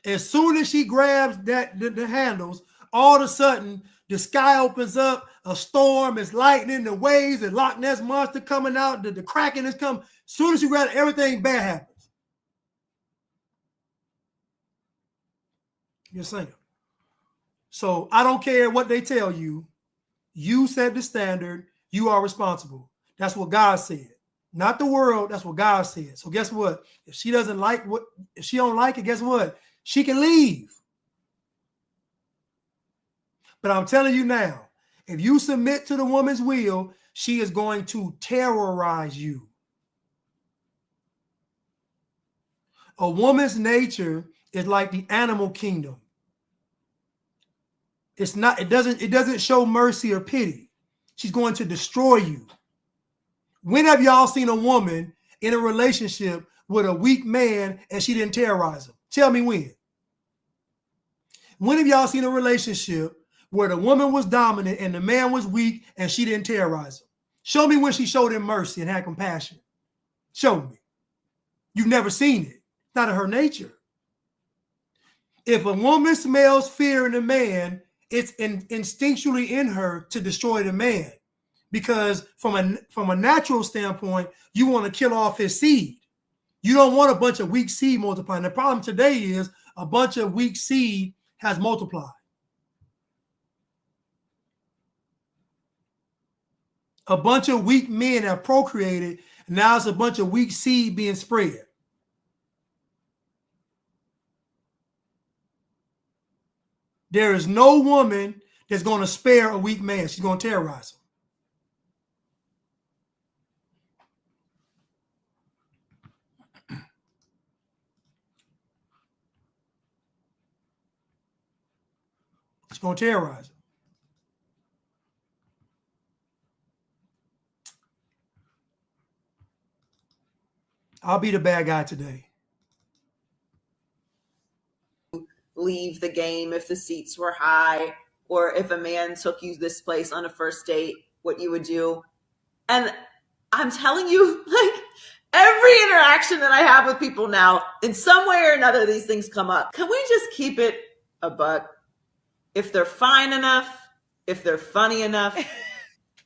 As soon as she grabs the handles, all of a sudden the sky opens up, a storm, it's lightning, the waves, the Loch Ness monster coming out, the Kraken is coming. As soon as you grab it, everything bad happens. You're saying. So I don't care what they tell you. You set the standard. You are responsible. That's what God said. Not the world. That's what God said. So guess what? If she don't like it, guess what? She can leave. But I'm telling you now, if you submit to the woman's will, she is going to terrorize you. A woman's nature is like the animal kingdom. It doesn't show mercy or pity. She's going to destroy you. When have y'all seen a woman in a relationship with a weak man and she didn't terrorize him? Tell me when. When have y'all seen a relationship where the woman was dominant and the man was weak and she didn't terrorize him? Show me when she showed him mercy and had compassion. Show me. You've never seen it. It's not in her nature. If a woman smells fear in a man, it's instinctually in her to destroy the man. Because from a natural standpoint, you want to kill off his seed. You don't want a bunch of weak seed multiplying. The problem today is a bunch of weak seed has multiplied. A bunch of weak men have procreated. Now it's a bunch of weak seed being spread. There is no woman that's going to spare a weak man. She's going to terrorize him. She's going to terrorize him. I'll be the bad guy today. Leave the game if the seats were high, or if a man took you this place on a first date, what you would do. And I'm telling you, like, every interaction that I have with people now, in some way or another, these things come up. Can we just keep it a buck? If they're fine enough, if they're funny enough,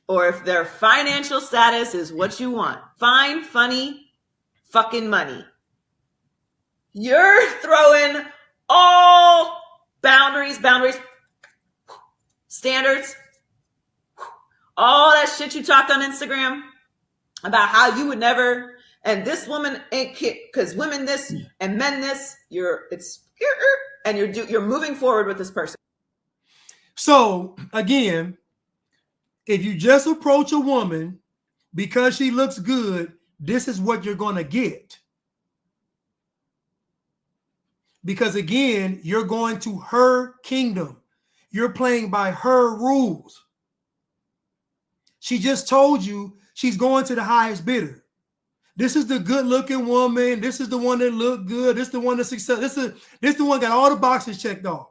or if their financial status is what you want, fine, funny, fucking money, you're throwing all boundaries, standards, all that shit you talked on Instagram about how you would never, and this woman ain't because women this and men this, you're moving forward with this person. So again, if you just approach a woman because she looks good, this is what you're going to get. Because again, you're going to her kingdom. You're playing by her rules. She just told you she's going to the highest bidder. This is the good looking woman. This is the one that looked good. This is the one that's successful. This the one got all the boxes checked off.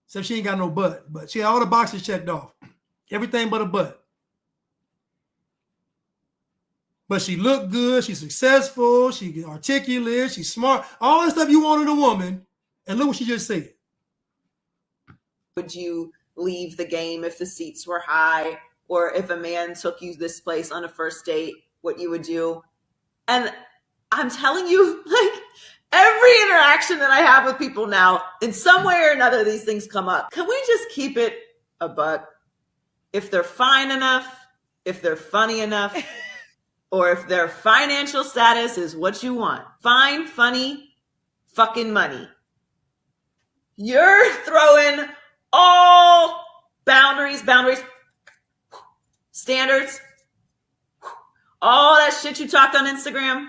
Except she ain't got no butt, but she had all the boxes checked off. Everything but a butt. but she looked good, she's successful, she's articulate, she's smart, all the stuff you want in a woman. And look what she just said. Would you leave the game if the seats were high, or if a man took you this place on a first date, what you would do? And I'm telling you, like, every interaction that I have with people now, in some way or another, these things come up. Can we just keep it a buck? If they're fine enough, if they're funny enough, or if their financial status is what you want, fine, funny, fucking money, you're throwing all boundaries, standards, all that shit you talked on Instagram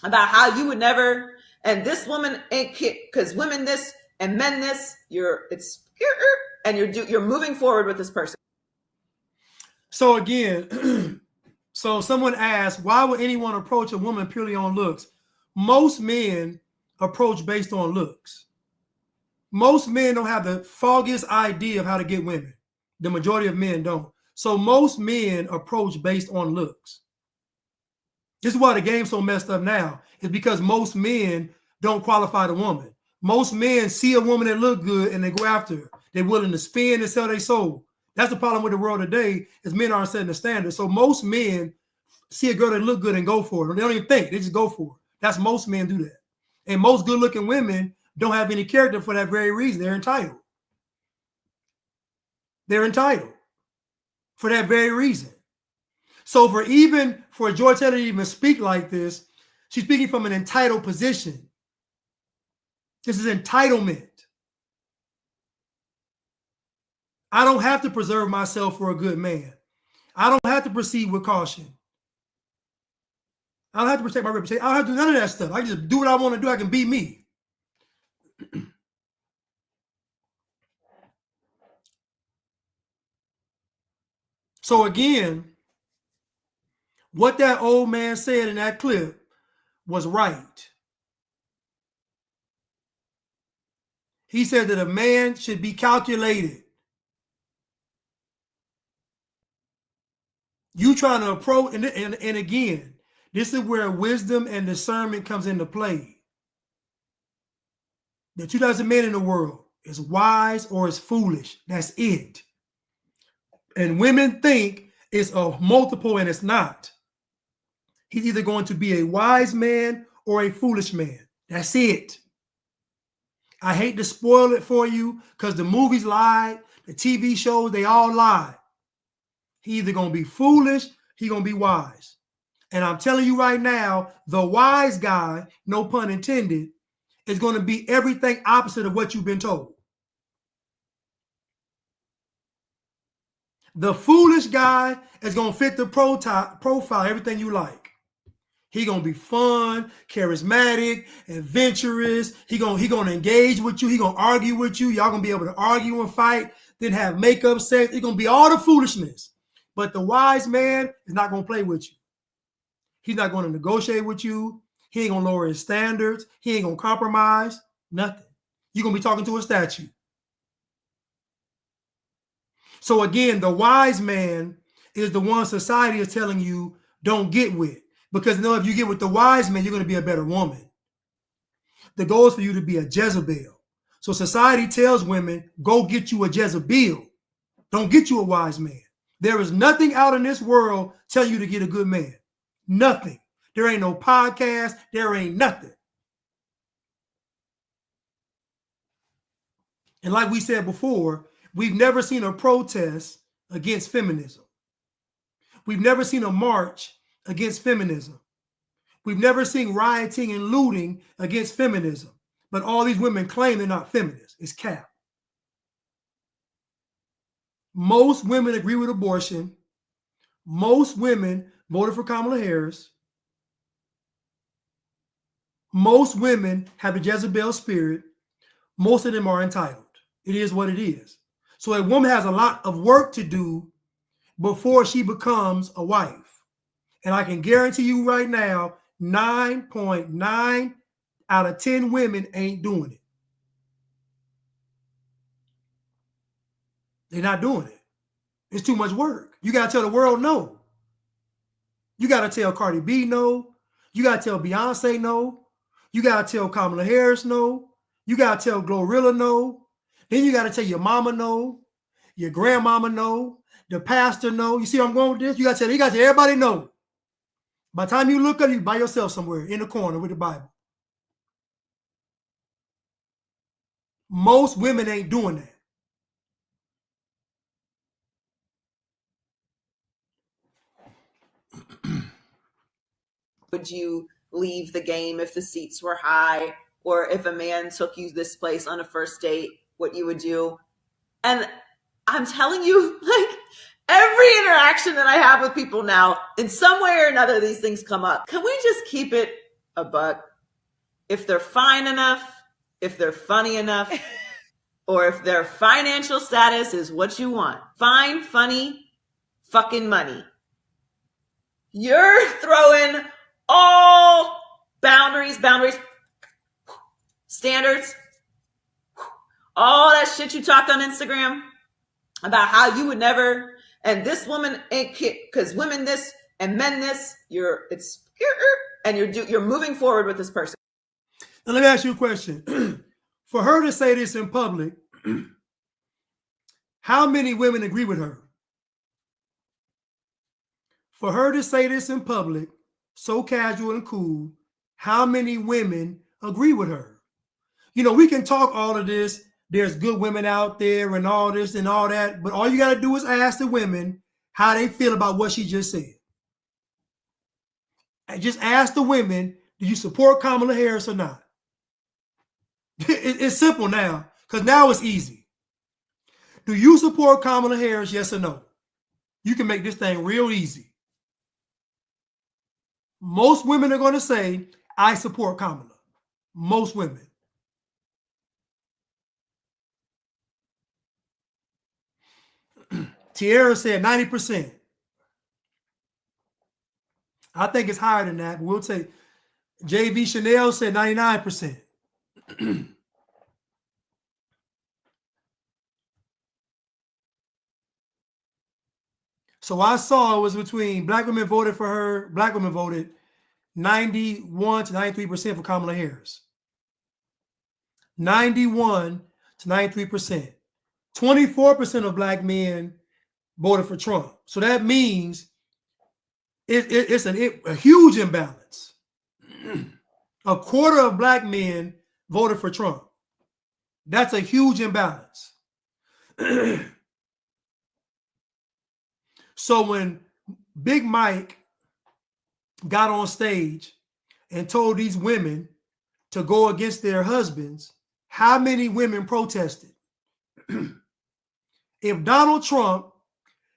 about how you would never, and this woman ain't cute because women this and men this, you're moving forward with this person. So again, so someone asked, why would anyone approach a woman purely on looks? Most men approach based on looks. Most men don't have the foggiest idea of how to get women. The majority of men don't. So most men approach based on looks. This is why the game's so messed up now. It's because most men don't qualify the woman. Most men see a woman that look good and they go after her. They're willing to spend and sell their soul. That's the problem with the world today, is men aren't setting the standard. So most men see a girl that look good and go for it. They don't even think, they just go for it. That's most men do that. And most good-looking women don't have any character for that very reason. They're entitled. They're entitled for that very reason. So for Joy Taylor to even speak like this, she's speaking from an entitled position. This is entitlement. I don't have to preserve myself for a good man. I don't have to proceed with caution. I don't have to protect my reputation. I don't have to do none of that stuff. I can just do what I want to do. I can be me. So again, what that old man said in that clip was right. He said that a man should be calculated. You trying to approach, and again, this is where wisdom and discernment comes into play. The 2,000 men in the world is wise or is foolish. That's it. And women think it's a multiple, and it's not. He's either going to be a wise man or a foolish man. That's it. I hate to spoil it for you because the movies lied, the TV shows, they all lied. He either going to be foolish, he going to be wise. And I'm telling you right now, the wise guy, no pun intended, is going to be everything opposite of what you've been told. The foolish guy is going to fit the profile, everything you like. He going to be fun, charismatic, adventurous. He going to engage with you. He going to argue with you. Y'all going to be able to argue and fight, then have makeup sex. It's going to be all the foolishness. But the wise man is not going to play with you. He's not going to negotiate with you. He ain't going to lower his standards. He ain't going to compromise. Nothing. You're going to be talking to a statue. So again, the wise man is the one society is telling you don't get with. Because if you get with the wise man, you're going to be a better woman. The goal is for you to be a Jezebel. So society tells women, go get you a Jeze-Bill. Don't get you a wise man. There is nothing out in this world telling you to get a good man. Nothing. There ain't no podcast. There ain't nothing. And like we said before, we've never seen a protest against feminism. We've never seen a march against feminism. We've never seen rioting and looting against feminism. But all these women claim they're not feminists. It's cap. Most women agree with abortion. Most women voted for Kamala Harris. Most women have the Jezebel spirit. Most of them are entitled. It is what it is. So a woman has a lot of work to do before she becomes a wife. And I can guarantee you right now, 9.9 out of 10 women ain't doing it. They're not doing it. It's too much work. You got to tell the world no. You got to tell Cardi B no. You got to tell Beyonce no. You got to tell Kamala Harris no. You got to tell Glorilla no. Then you got to tell your mama no, your grandmama no, the pastor no. You see where I'm going with this? You got to tell everybody no. By the time you look up, you by yourself somewhere in the corner with the Bible. Most women ain't doing that. Would you leave the game if the seats were high, or if a man took you this place on a first date, what you would do? And I'm telling you, like, every interaction that I have with people now, in some way or another, these things come up. Can we just keep it a buck? If they're fine enough, if they're funny enough, or if their financial status is what you want, fine, funny, fucking money, you're throwing all boundaries, standards, all that shit you talked on Instagram about how you would never, and this woman ain't kid, because women this and men this, you're moving forward with this person. Now let me ask you a question. For her to say this in public, how many women agree with her? For her to say this in public, so casual and cool, how many women agree with her? You know, we can talk all of this. There's good women out there and all this and all that, but all you got to do is ask the women how they feel about what she just said. And just ask the women, do you support Kamala Harris or not? It's simple now, because now it's easy. Do you support Kamala Harris, yes or no? You can make this thing real easy. Most women are going to say, I support Kamala. Most women. Tierra said 90%. I think it's higher than that, but we'll take. JV Chanel said 99%. So I saw it was between black women voted for her. Black women voted 91 to 93% for Kamala Harris. 91 to 93%. 24% of black men voted for Trump. So that means it's a huge imbalance. A quarter of black men voted for Trump. That's a huge imbalance. So when Big Mike got on stage and told these women to go against their husbands, how many women protested? If Donald Trump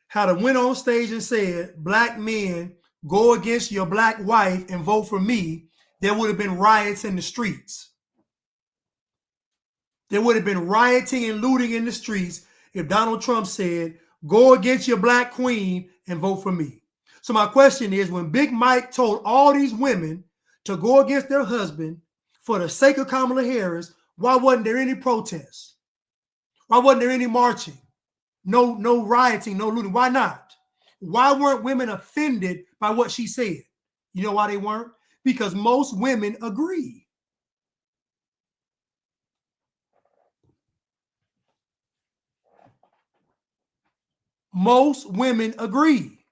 had went on stage and said, black men, go against your black wife and vote for me, there would have been riots in the streets. There would have been rioting and looting in the streets if Donald Trump said, go against your black queen and vote for me. So my question is, when Big Mike told all these women to go against their husband for the sake of Kamala Harris, why wasn't there any protests? Why wasn't there any marching? No rioting, no looting. Why not? Why weren't women offended by what she said? You know why they weren't? Because most women agree. Most women agree.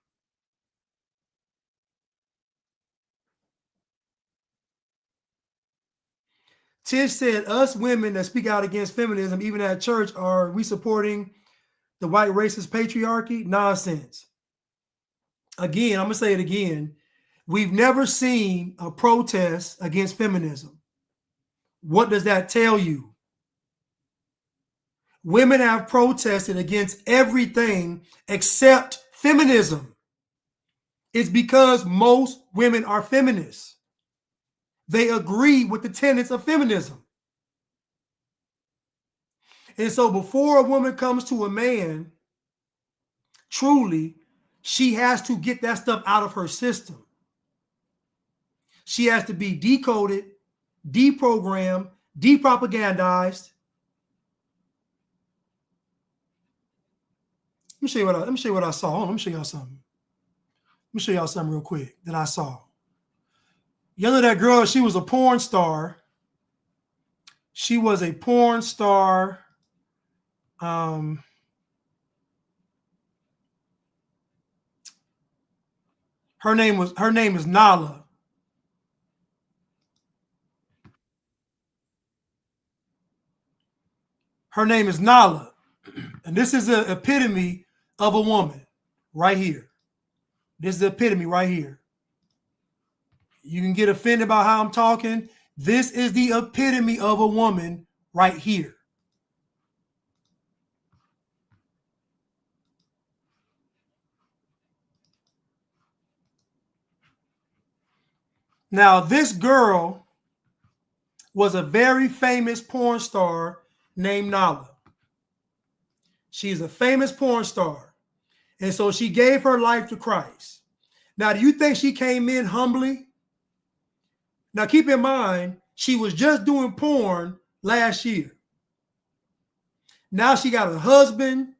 Tish said, us women that speak out against feminism, even at church, are we supporting the white racist patriarchy? Nonsense. Again, I'm going to say it again. We've never seen a protest against feminism. What does that tell you? Women have protested against everything except feminism. It's because most women are feminists. They agree with the tenets of feminism. And so before a woman comes to a man, truly, she has to get that stuff out of her system. She has to be decoded, deprogrammed, depropagandized. Let me show you what I saw. Hold on, let me show y'all something. Let me show y'all something real quick that I saw. You know that girl, she was a porn star. She was a porn star. Her name is Nala. Her name is Nala. And this is the epitome of a woman right here. This is the epitome right here. You can get offended about how I'm talking. This is the epitome of a woman right here. Now, this girl was a very famous porn star named Nala. She's a famous porn star. And so she gave her life to Christ. Now, do you think she came in humbly? Now, keep in mind, she was just doing porn last year. Now she got a husband.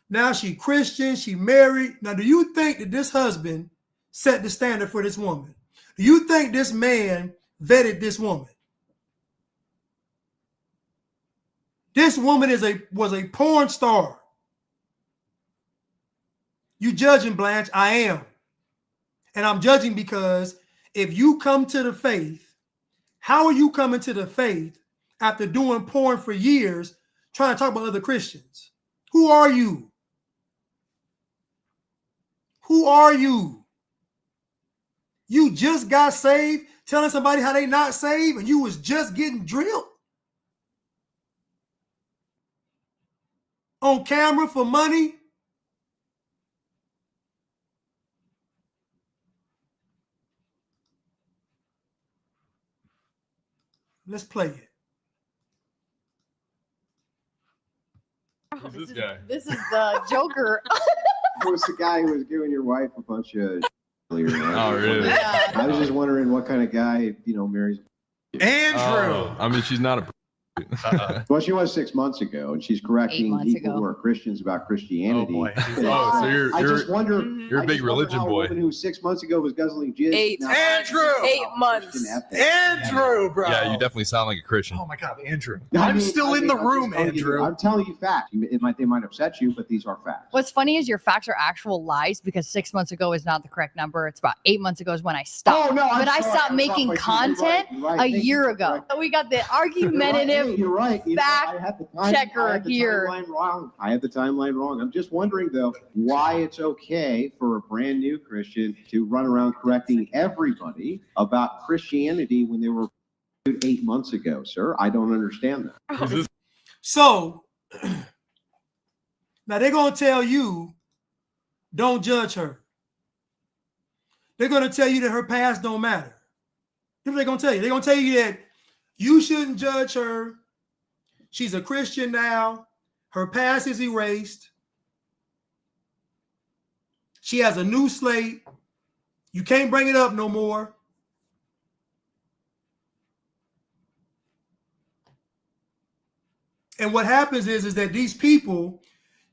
Now she Christian. She married. Now, do you think that this husband set the standard for this woman? Do you think this man vetted this woman? This woman was a porn star. You judging, Blanche? I am. And I'm judging because if you come to the faith, how are you coming to the faith after doing porn for years, trying to talk about other Christians? Who are you? Who are you? You just got saved, telling somebody how they not saved, and you was just getting drilled on camera for money? Let's play it. Who's this guy? This is the Joker. It was the guy who was giving your wife a bunch of earlier. Oh, really? Yeah. I was just wondering what kind of guy, marries. Andrew. Oh, I mean, she's not a. Well, she was 6 months ago, and she's correcting months people ago. who are Christians about Christianity. Oh, boy. Oh, so you're I just wonder. you're a big religion how boy. A woman who 6 months ago was guzzling jizz. Eight. now- Andrew. 8 months. Andrew, bro. Yeah, you definitely sound like a Christian. Oh my God, Andrew. I I'm mean- still I in mean, the I'm room, just telling you- Andrew. I'm telling you facts. They might upset you, but these are facts. What's funny is your facts are actual lies because 6 months ago is not the correct number. It's about 8 months ago is when I stopped. Oh, no, I'm but I sorry. stopped I'm making sorry. content You're right. a Thank you year for ago. correcting. So we got the You're right. argumentative. Hey, you're right. fact I had the time, checker I had the here. timeline wrong. I had the timeline wrong. I'm just wondering, though, why it's okay for a brand new Christian to run around correcting everybody about Christianity when they were 8 months ago, sir. I don't understand that. Who's this? So now they're going to tell you, don't judge her. They're going to tell you that her past don't matter. That's what they're going to tell you. They're going to tell you that you shouldn't judge her. She's a Christian now. Her past is erased. She has a new slate. You can't bring it up no more. And what happens is that these people,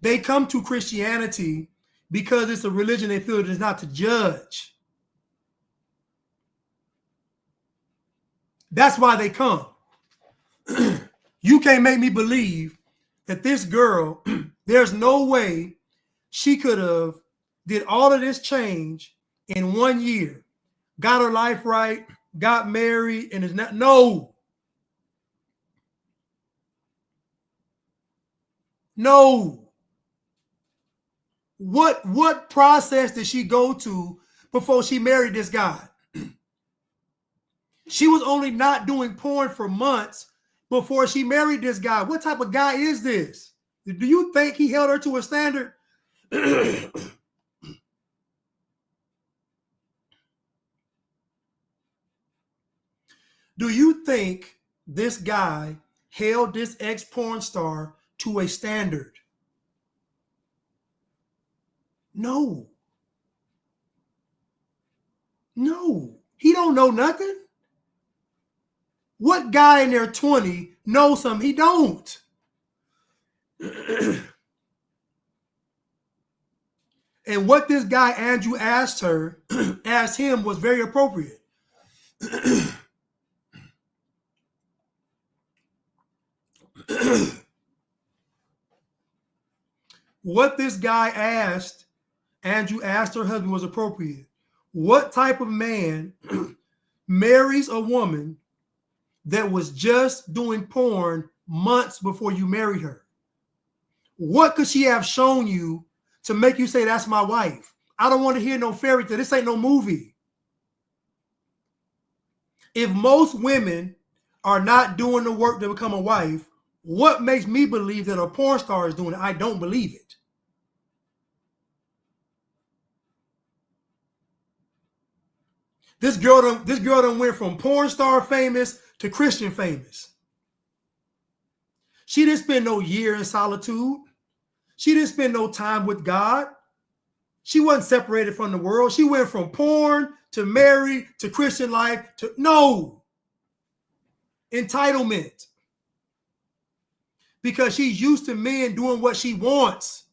they come to Christianity because it's a religion they feel it is not to judge. That's why they come. You can't make me believe that this girl, there's no way she could have did all of this change in 1 year, got her life right, got married, and is not. No. What process did she go to before she married this guy? She was only not doing porn for months before she married this guy. What type of guy is this? Do you think he held her to a standard? Do you think this guy held this ex-porn star to a standard? No. No. He don't know nothing. What guy in their 20 knows something he don't? And what this guy Andrew asked him was very appropriate. What this guy Andrew asked her husband was appropriate. What type of man marries a woman that was just doing porn months before you married her? What could she have shown you to make you say, that's my wife? I don't want to hear no fairy tale. This ain't no movie. If most women are not doing the work to become a wife, what makes me believe that a porn star is doing it? I don't believe it. This girl done went from porn star famous to Christian famous. She didn't spend no year in solitude. She didn't spend no time with God. She wasn't separated from the world. She went from porn to married to Christian life to no. Entitlement. Because she's used to men doing what she wants.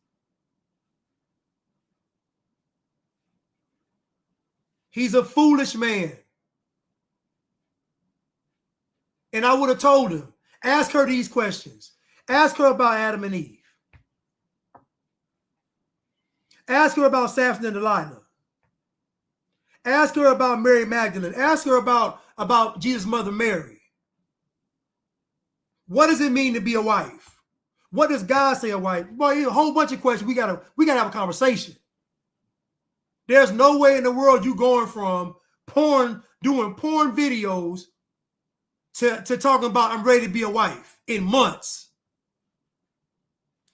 He's a foolish man. And I would have told him, ask her these questions. Ask her about Adam and Eve. Ask her about Samson and Delilah. Ask her about Mary Magdalene. Ask her about Jesus' mother Mary. What does it mean to be a wife? What does God say a wife? Boy, a whole bunch of questions. We gotta have a conversation. There's no way in the world you going from doing porn videos to talking about I'm ready to be a wife in months.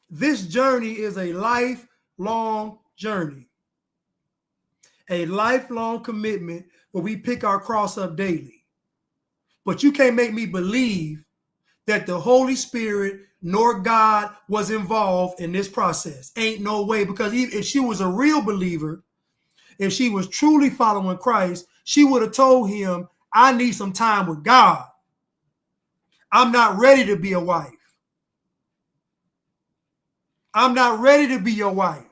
This journey is a lifelong journey. A lifelong commitment where we pick our cross up daily. But you can't make me believe that the Holy Spirit nor God was involved in this process. Ain't no way, because if she was a real believer, if she was truly following Christ, she would have told him, I need some time with God. I'm not ready to be a wife. I'm not ready to be your wife.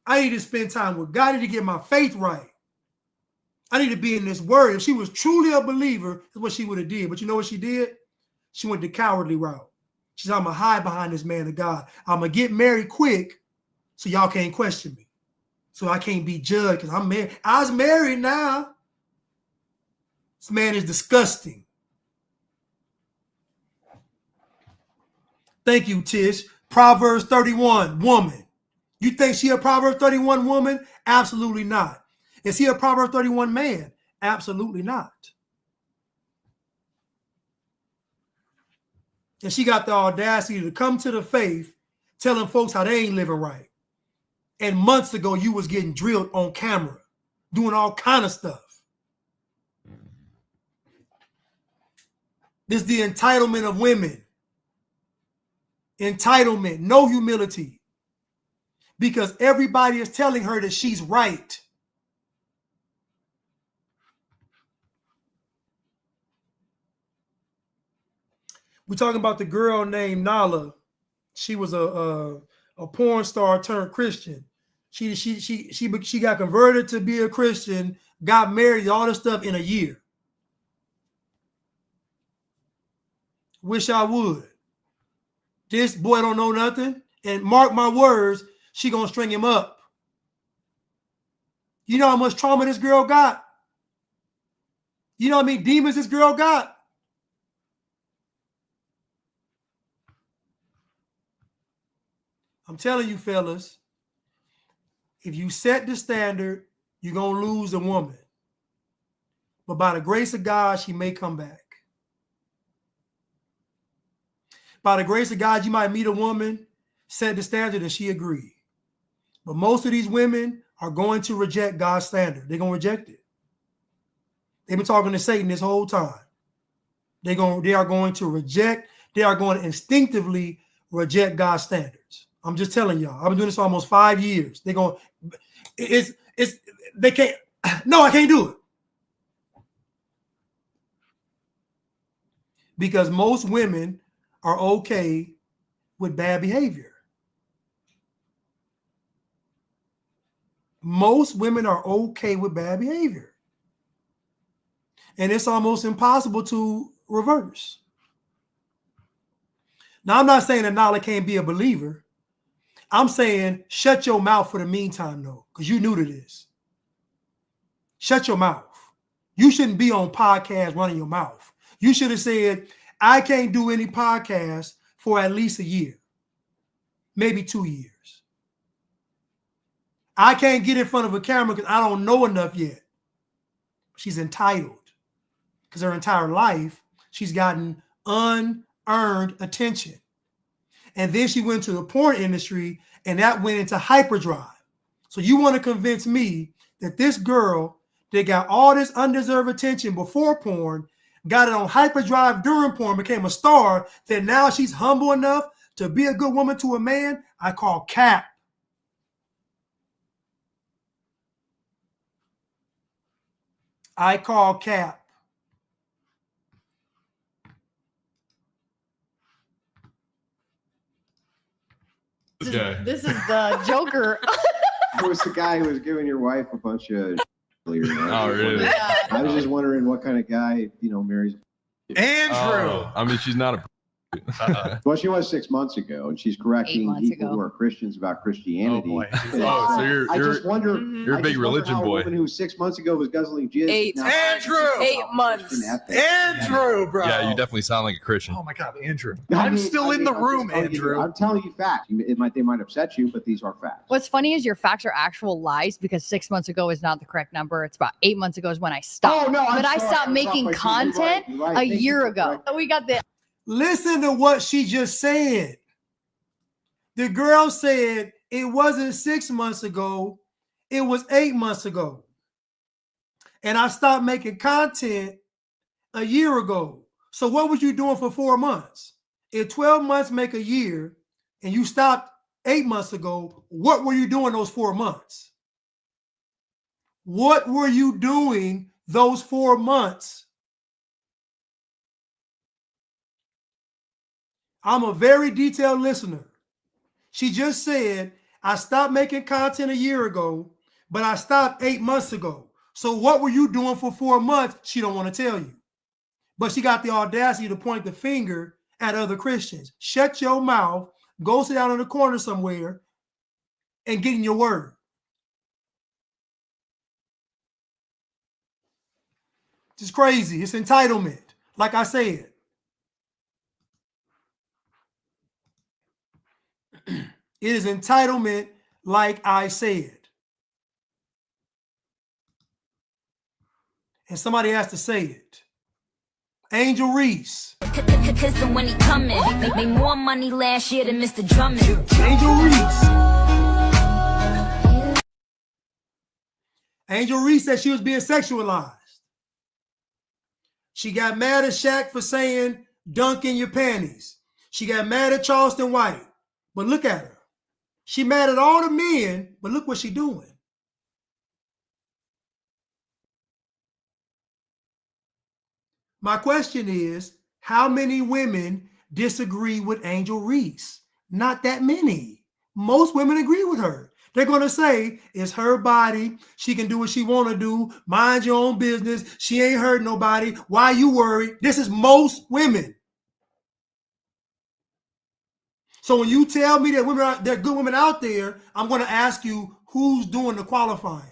I need to spend time with God. I need to get my faith right. I need to be in this word. If she was truly a believer, that's what she would have did. But you know what she did? She went the cowardly route. She said, I'm going to hide behind this man of God. I'm going to get married quick so y'all can't question me. So I can't be judged because I'm married. I was married now. This man is disgusting. Thank you, Tish. Proverbs 31, woman. You think she a Proverbs 31 woman? Absolutely not. Is he a Proverbs 31 man? Absolutely not. And she got the audacity to come to the faith telling folks how they ain't living right. And months ago, you was getting drilled on camera, doing all kind of stuff. This is the entitlement of women. Entitlement, no humility. Because everybody is telling her that she's right. We're talking about the girl named Nala. She was a porn star turned Christian. She got converted to be a Christian, got married, all this stuff in a year. Wish I would. This boy don't know nothing, and mark my words, she gonna string him up. You know how much trauma this girl got? You know how many demons this girl got? I'm telling you, fellas, if you set the standard, you're going to lose a woman. But by the grace of God, she may come back. By the grace of God, you might meet a woman, set the standard, and she agree. But most of these women are going to reject God's standard. They're going to reject it. They've been talking to Satan this whole time. They are going to reject, they are going to instinctively reject God's standards. I'm just telling y'all. I've been doing this for almost 5 years. They can't. No, I can't do it. Because most women are okay with bad behavior. Most women are okay with bad behavior. And it's almost impossible to reverse. Now, I'm not saying that Nala can't be a believer. I'm saying shut your mouth for the meantime, though, because you're new to this. Shut your mouth. You shouldn't be on podcasts running your mouth. You should have said, I can't do any podcasts for at least a year, maybe 2 years. I can't get in front of a camera because I don't know enough yet. She's entitled because her entire life, she's gotten unearned attention. And then she went to the porn industry and that went into hyperdrive. So you want to convince me that this girl that got all this undeserved attention before porn, got it on hyperdrive during porn, became a star, that now she's humble enough to be a good woman to a man? I call cap. I call cap. Okay. This is the Joker. It was the guy who was giving your wife a bunch of. Oh, really? I was just wondering what kind of guy, marries. Andrew. Oh, I mean, she's not a. Well, she was 6 months ago, and she's correcting months people ago. who are Christians about Christianity. Oh, boy. Oh, so I you're just wonder. you're a I big just wonder religion how a boy. woman who 6 months ago was guzzling jizz. Eight. now- Andrew. 8 months. Andrew, bro. Yeah, you definitely sound like a Christian. Oh my God, Andrew. I I'm mean- still I in mean, the I'm room, just telling you- Andrew. I'm telling you facts. They might upset you, but these are facts. What's funny is your facts are actual lies because 6 months ago is not the correct number. It's about 8 months ago is when I stopped. Oh, no, I'm but I sorry. stopped I'm making sorry. content You're right. a Thank you year for ago. correcting. We got the Listen to what she just said. The girl said it wasn't 6 months ago, it was 8 months ago. And I stopped making content a year ago. So what was you doing for 4 months? If 12 months make a year and you stopped 8 months ago, what were you doing those 4 months? What were you doing those 4 months? I'm a very detailed listener. She just said, I stopped making content a year ago, but I stopped 8 months ago. So what were you doing for 4 months? She don't want to tell you. But she got the audacity to point the finger at other Christians. Shut your mouth, go sit down in the corner somewhere and get in your word. It's crazy. It's entitlement. Like I said. It is entitlement, like I said. And somebody has to say it. Angel Reese. Cause when he coming, made more money last year than Mr. Drummond. Angel Reese. Angel Reese said she was being sexualized. She got mad at Shaq for saying, dunk in your panties. She got mad at Charleston White. But look at her. She mad at all the men, but look what she doing. My question is, how many women disagree with Angel Reese? Not that many. Most women agree with her. They're going to say, it's her body. She can do what she want to do. Mind your own business. She ain't hurt nobody. Why you worried? This is most women. So when you tell me that there are good women out there, I'm going to ask you, who's doing the qualifying?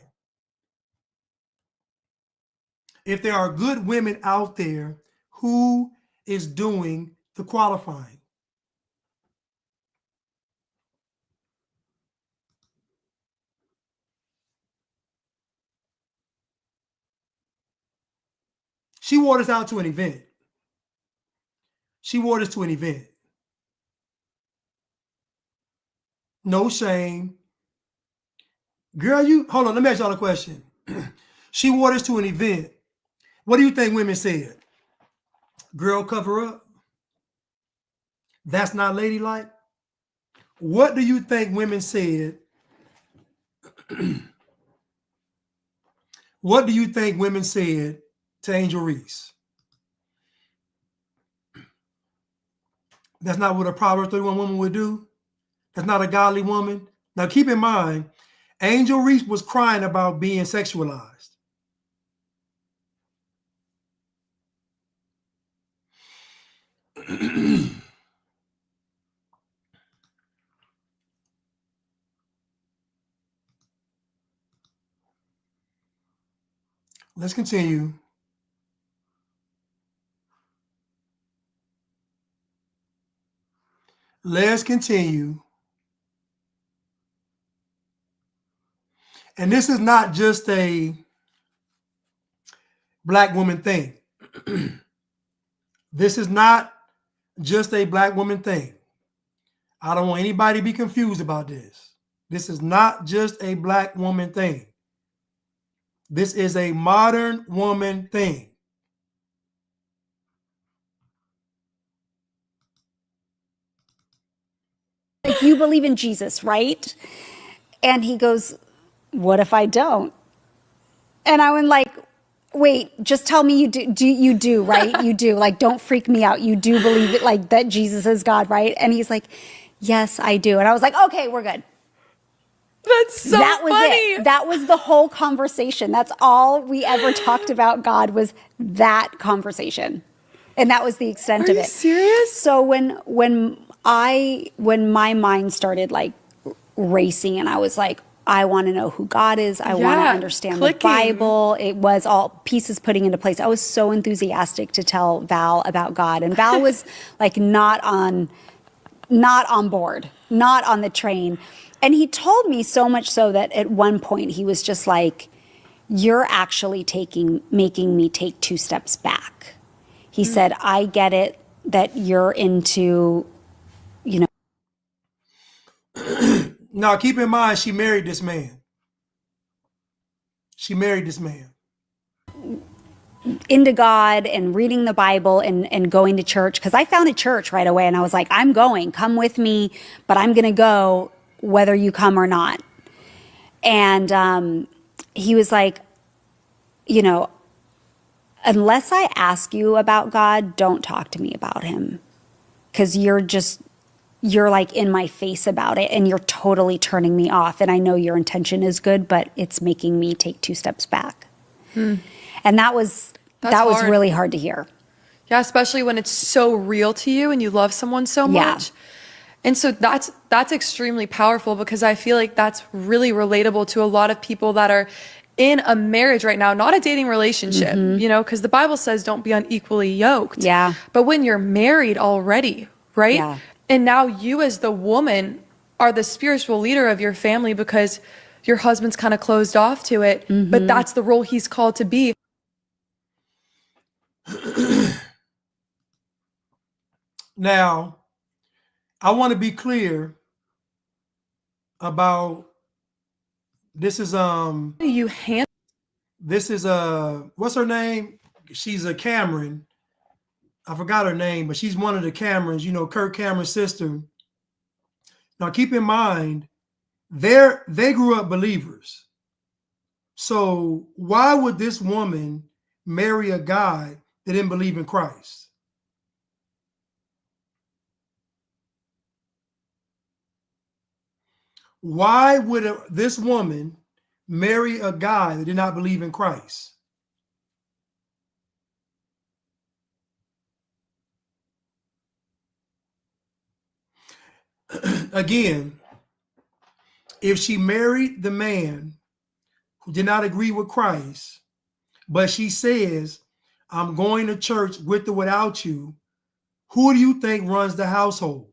If there are good women out there, who is doing the qualifying? She wore this out to an event. She wore this to an event. No shame. Girl, hold on, let me ask y'all a question. She wore this to an event. What do you think women said? Girl, cover up. That's not ladylike. What do you think women said? What do you think women said to Angel Reese? That's not what a Proverbs 31 woman would do. That's not a godly woman. Now keep in mind, Angel Reese was crying about being sexualized. Let's continue. Let's continue. And this is not just a black woman thing. This is not just a black woman thing. I don't want anybody to be confused about this. This is not just a black woman thing. This is a modern woman thing. Like, you believe in Jesus, right? And he goes, what if I don't? And I went like, wait, just tell me you do, you do, right? You do. Like, don't freak me out. You do believe it, like, that Jesus is God, right? And he's like, yes, I do. And I was like, okay, we're good. That's so that was funny. it. That was the whole conversation. That's all we ever talked about God, was that conversation. And that was the extent of it. Are you serious? So when my mind started like racing and I was like, I want to know who God is. I want to understand the Bible. It was all pieces putting into place. I was so enthusiastic to tell Val about God. And Val was like not on board, not on the train. And he told me so much so that at one point he was just like, you're actually making me take 2 steps back. He said, I get it that you're into, you know. Now, keep in mind, she married this man. She married this man. Into God and reading the Bible and going to church. Because I found a church right away and I was like, I'm going, come with me, but I'm going to go whether you come or not. And he was like, you know, unless I ask you about God, don't talk to me about him. Because you're like in my face about it and you're totally turning me off. And I know your intention is good, but it's making me take 2 steps back. And that was really hard to hear. Yeah, especially when it's so real to you and you love someone so much. And so that's extremely powerful, because I feel like that's really relatable to a lot of people that are in a marriage right now, not a dating relationship, you know, because the Bible says don't be unequally yoked. Yeah. But when you're married already, right? Yeah. And now you as the woman are the spiritual leader of your family because your husband's kind of closed off to it, but that's the role he's called to be. Now, I want to be clear about this is this is what's her name? She's a Cameron. I forgot her name, but she's one of the Camerons, you know, Kirk Cameron's sister. Now keep in mind, they grew up believers. So why would this woman marry a guy that didn't believe in Christ? Why would this woman marry a guy that did not believe in Christ? Again, if she married the man who did not agree with Christ, but she says, I'm going to church with or without you, who do you think runs the household?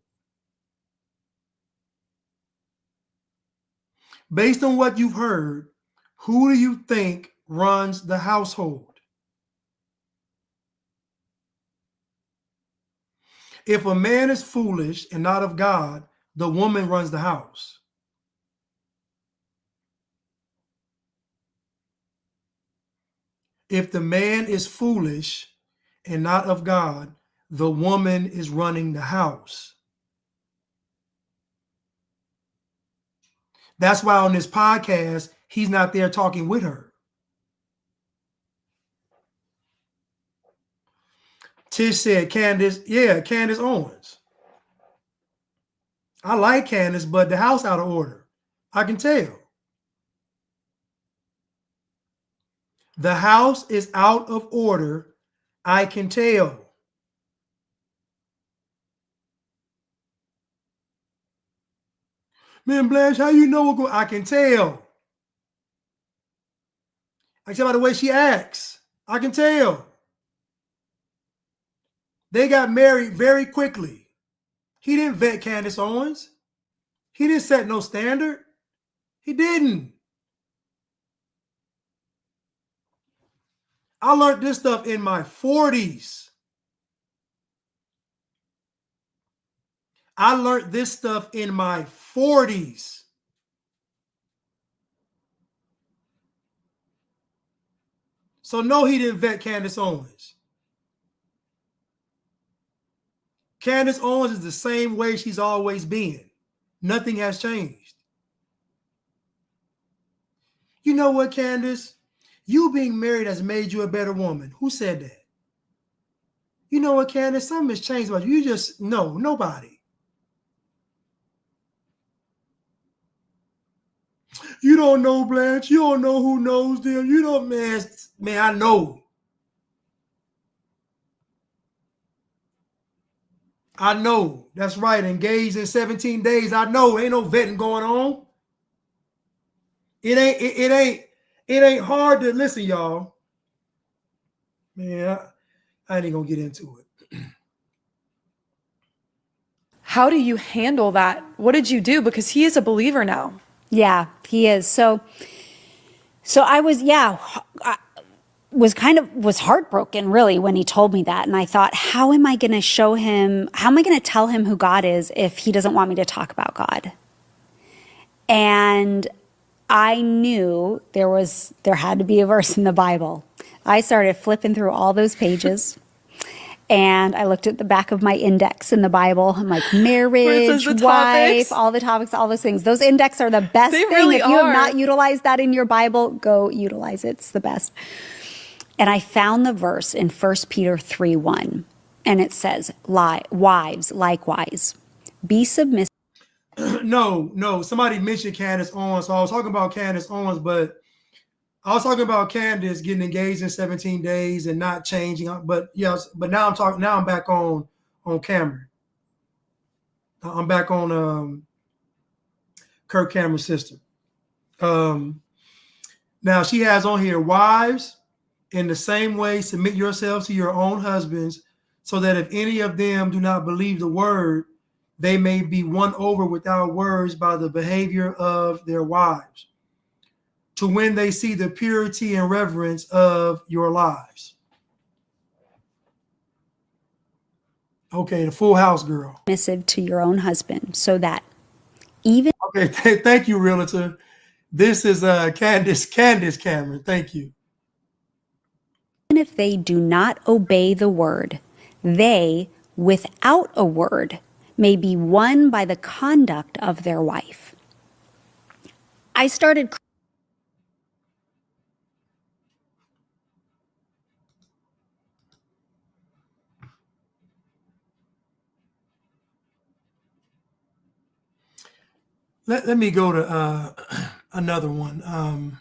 Based on what you've heard, who do you think runs the household? If a man is foolish and not of God, the woman runs the house. If the man is foolish and not of God, the woman is running the house. That's why on this podcast, he's not there talking with her. Tish said, Candace, yeah, Candace Owens. I like Candace, but the house out of order. I can tell. The house is out of order. I can tell. Man, Blanche, how you know what going? I can tell. I can tell by the way she acts. I can tell. They got married very quickly. He didn't vet Candace Owens. He didn't set no standard. He didn't. I learned this stuff in my 40s. I learned this stuff in my 40s. So no, he didn't vet Candace Owens. Candace Owens is the same way she's always been. Nothing has changed. You know what, Candace? You being married has made you a better woman. Who said that? You know what, Candace? Something has changed about you. You just, no, nobody. You don't know, Blanche. You don't know who knows them. You don't, man, I know. I know. That's right. Engaged in 17 days. I know. Ain't no vetting going on. It ain't hard to listen, y'all. Man, I ain't gonna get into it. How do you handle that? What did you do? Because he is a believer now. Yeah, he is. So I was, I was heartbroken really when he told me that. And I thought, how am I going to show him, how am I going to tell him who God is if he doesn't want me to talk about God? And I knew there had to be a verse in the Bible. I started flipping through all those pages. And I looked at the back of my index in the Bible. I'm like, marriage, wife, all the topics, all those things. Those index are the best thing. Really if you have not utilized that in your Bible, go utilize it. It's the best. And I found the verse in 1 Peter 3:1. And it says, wives, likewise, be submissive. No. Somebody mentioned Candace Owens. So I was talking about Candace Owens, but I was talking about Candace getting engaged in 17 days and not changing. But yes, but now I'm back on Cameron. I'm back on Kirk Cameron's sister. Now she has on here, wives, in the same way, submit yourselves to your own husbands, so that if any of them do not believe the word, they may be won over without words by the behavior of their wives, to when they see the purity and reverence of your lives. Okay, the Full House girl. Submissive to your own husband, so that even. Okay, thank you, Realtor. This is Candace Cameron. Thank you. Even if they do not obey the word, they, without a word, may be won by the conduct of their wife. I started. Let me go to another one.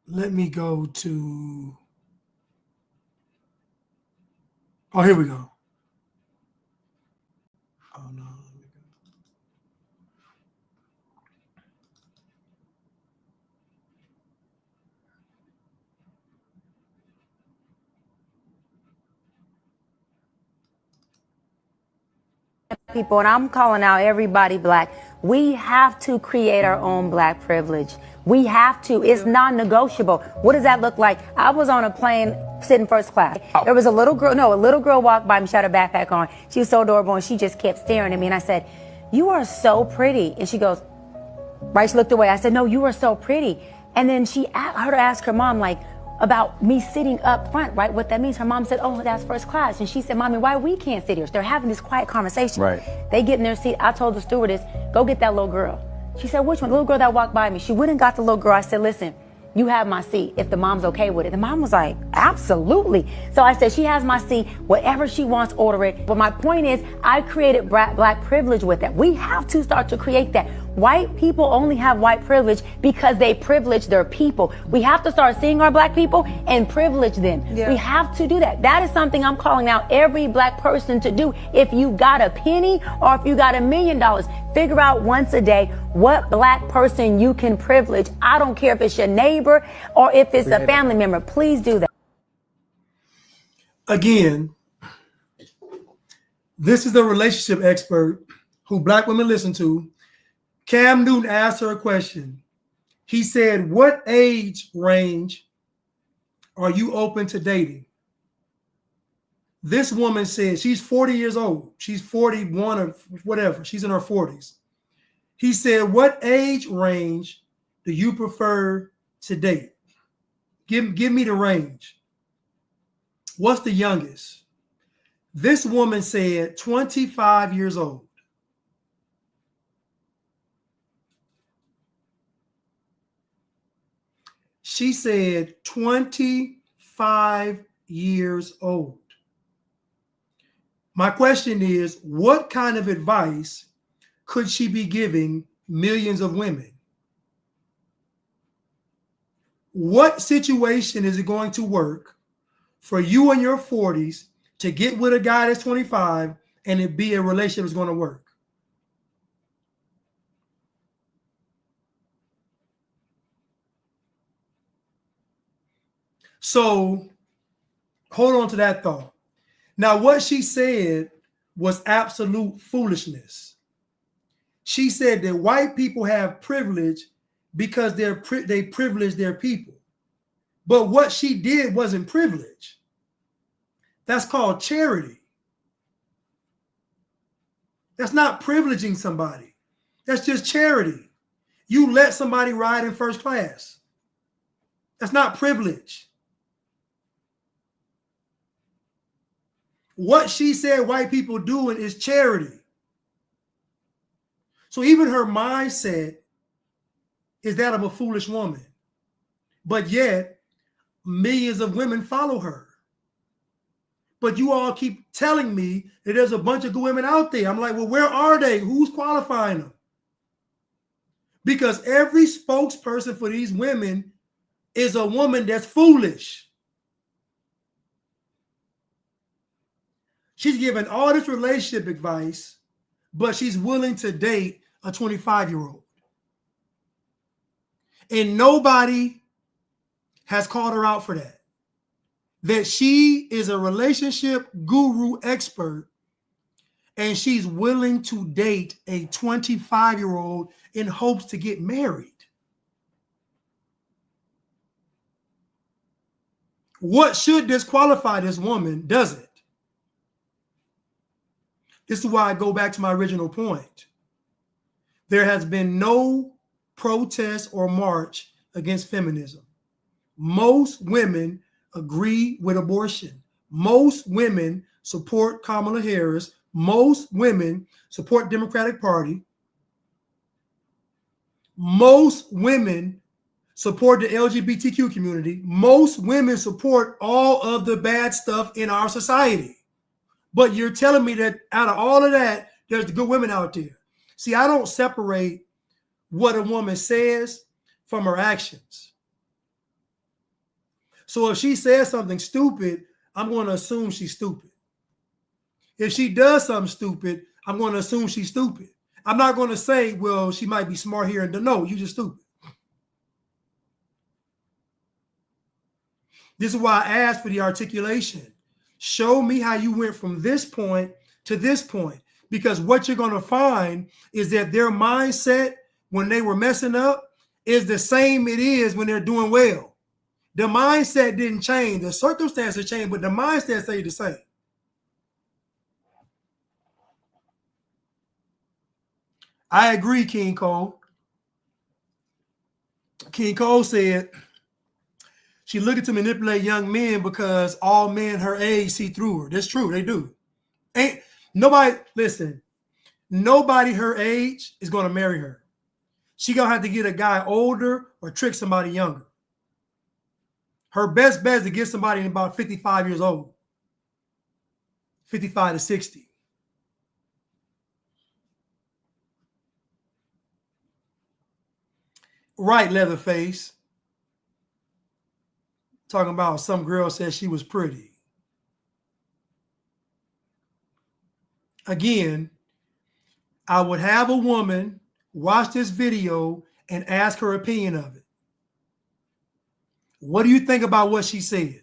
Let me go to. Oh, here we go. Oh no. People, and I'm calling out everybody black. We have to create our own black privilege. We have to. It's non-negotiable. What does that look like? I was on a plane sitting first class. There was a little girl walked by me. She had her backpack on. She was so adorable, and she just kept staring at me. And I said, "You are so pretty." And she goes, right? She looked away. I said, "No, you are so pretty." And then I heard her ask her mom, like, about me sitting up front, right? What that means. Her mom said, "Oh, that's first class." And she said, "Mommy, why we can't sit here?" So they're having this quiet conversation. Right. They get in their seat. I told the stewardess, "Go get that little girl." She said, "Which one?" The little girl that walked by me. She went and got the little girl. I said, "Listen, you have my seat if the mom's okay with it. The mom was like, absolutely. So I said, she has my seat, whatever she wants, order it. But my point is, I created black privilege with that. We have to start to create that. White people only have white privilege because they privilege their people. We have to start seeing our black people and privilege them. Yeah. We have to do that. That is something I'm calling out every black person to do. If you got a penny or if you got $1 million, figure out once a day what black person you can privilege. I don't care if it's your neighbor or if it's a family member. Please do that. Again, this is the relationship expert who black women listen to. Cam Newton asked her a question. He said, what age range are you open to dating? This woman said she's 40 years old. She's 41 or whatever. She's in her 40s. He said, what age range do you prefer to date? Give me the range. What's the youngest? This woman said 25 years old. She said 25 years old. My question is, what kind of advice could she be giving millions of women? What situation is it going to work for you in your 40s to get with a guy that's 25 and it be a relationship that's going to work? So hold on to that thought. Now, what she said was absolute foolishness. She said that white people have privilege because they privilege their people. But what she did wasn't privilege. That's called charity. That's not privileging somebody. That's just charity. You let somebody ride in first class. That's not privilege. What she said white people doing is charity. So even her mindset is that of a foolish woman. But yet, millions of women follow her. But you all keep telling me that there's a bunch of good women out there. I'm like, well, where are they? Who's qualifying them? Because every spokesperson for these women is a woman that's foolish. She's giving all this relationship advice, but she's willing to date a 25-year-old. And nobody has called her out for that. That she is a relationship guru expert and she's willing to date a 25-year-old in hopes to get married. What should disqualify this woman doesn't. This is why I go back to my original point. There has been no protest or march against feminism. Most women agree with abortion. Most women support Kamala Harris. Most women support Democratic Party. Most women support the LGBTQ community. Most women support all of the bad stuff in our society. But you're telling me that out of all of that, there's the good women out there. See, I don't separate what a woman says from her actions. So if she says something stupid, I'm going to assume she's stupid. If she does something stupid, I'm going to assume she's stupid. I'm not going to say, well, she might be smart here and there. No, you're just stupid. This is why I asked for the articulation. Show me how you went from this point to this point. Because what you're going to find is that their mindset when they were messing up is the same it is when they're doing well. The mindset didn't change. The circumstances changed, but the mindset stayed the same. I agree, King Cole. King Cole said she looking to manipulate young men because all men her age see through her. That's true. They do. Ain't nobody, listen, nobody her age is going to marry her. She going to have to get a guy older or trick somebody younger. Her best bet is to get somebody in about 55 years old, 55 to 60. Right, Leatherface. Talking about some girl said she was pretty. Again, I would have a woman watch this video and ask her opinion of it. What do you think about what she said?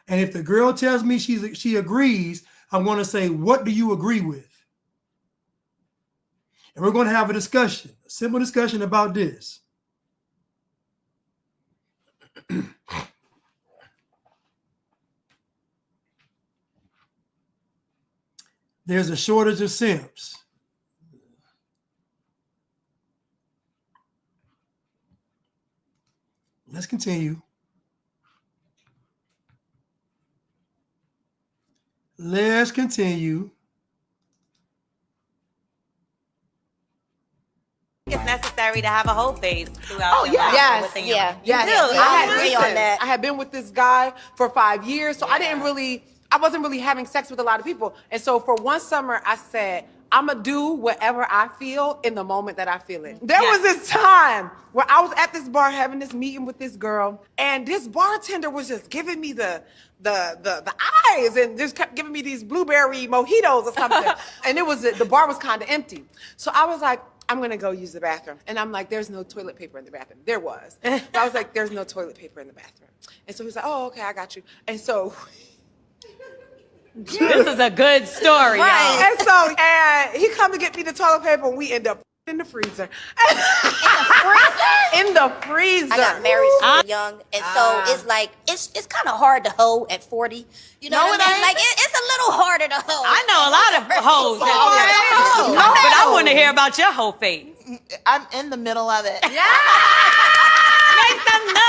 And if the girl tells me she agrees, I'm going to say, what do you agree with? And we're going to have a discussion, a simple discussion about this. There's a shortage of simps. Let's continue. Let's continue. It's necessary to have a whole phase throughout. Oh, your yeah. life Yes. within your Yeah. life. Yeah. You do. I agree on that. I had been with this guy for 5 years, so I wasn't really having sex with a lot of people. And so for one summer, I said, I'm going to do whatever I feel in the moment that I feel it. There was this time where I was at this bar having this meeting with this girl, and this bartender was just giving me the eyes and just kept giving me these blueberry mojitos or something. And the bar was kind of empty. So I was like, I'm going to go use the bathroom. And I'm like, there's no toilet paper in the bathroom. There was. But I was like, there's no toilet paper in the bathroom. And so he's like, oh, okay, I got you. And so... This is a good story, y'all. And so he come to get me the toilet paper, and we end up in the freezer. In the freezer? I got married super young, and so it's like it's kind of hard to hoe at 40. You know what I mean? Like it's a little harder to hoe. I know a lot of hoes that do that. But I want to hear about your whole phase. I'm in the middle of it. Yeah. Make some noise.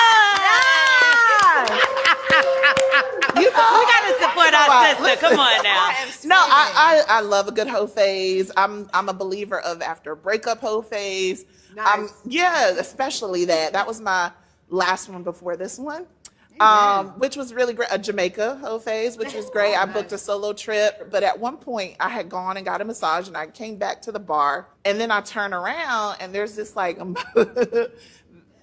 We gotta support our sister. Come on now. No, I love a good hoe phase. I'm a believer of after breakup hoe phase. Nice. Yeah, especially that. That was my last one before this one. Which was really great. A Jamaica hoe phase, which was great. I booked a solo trip, but at one point I had gone and got a massage, and I came back to the bar, and then I turn around and there's this like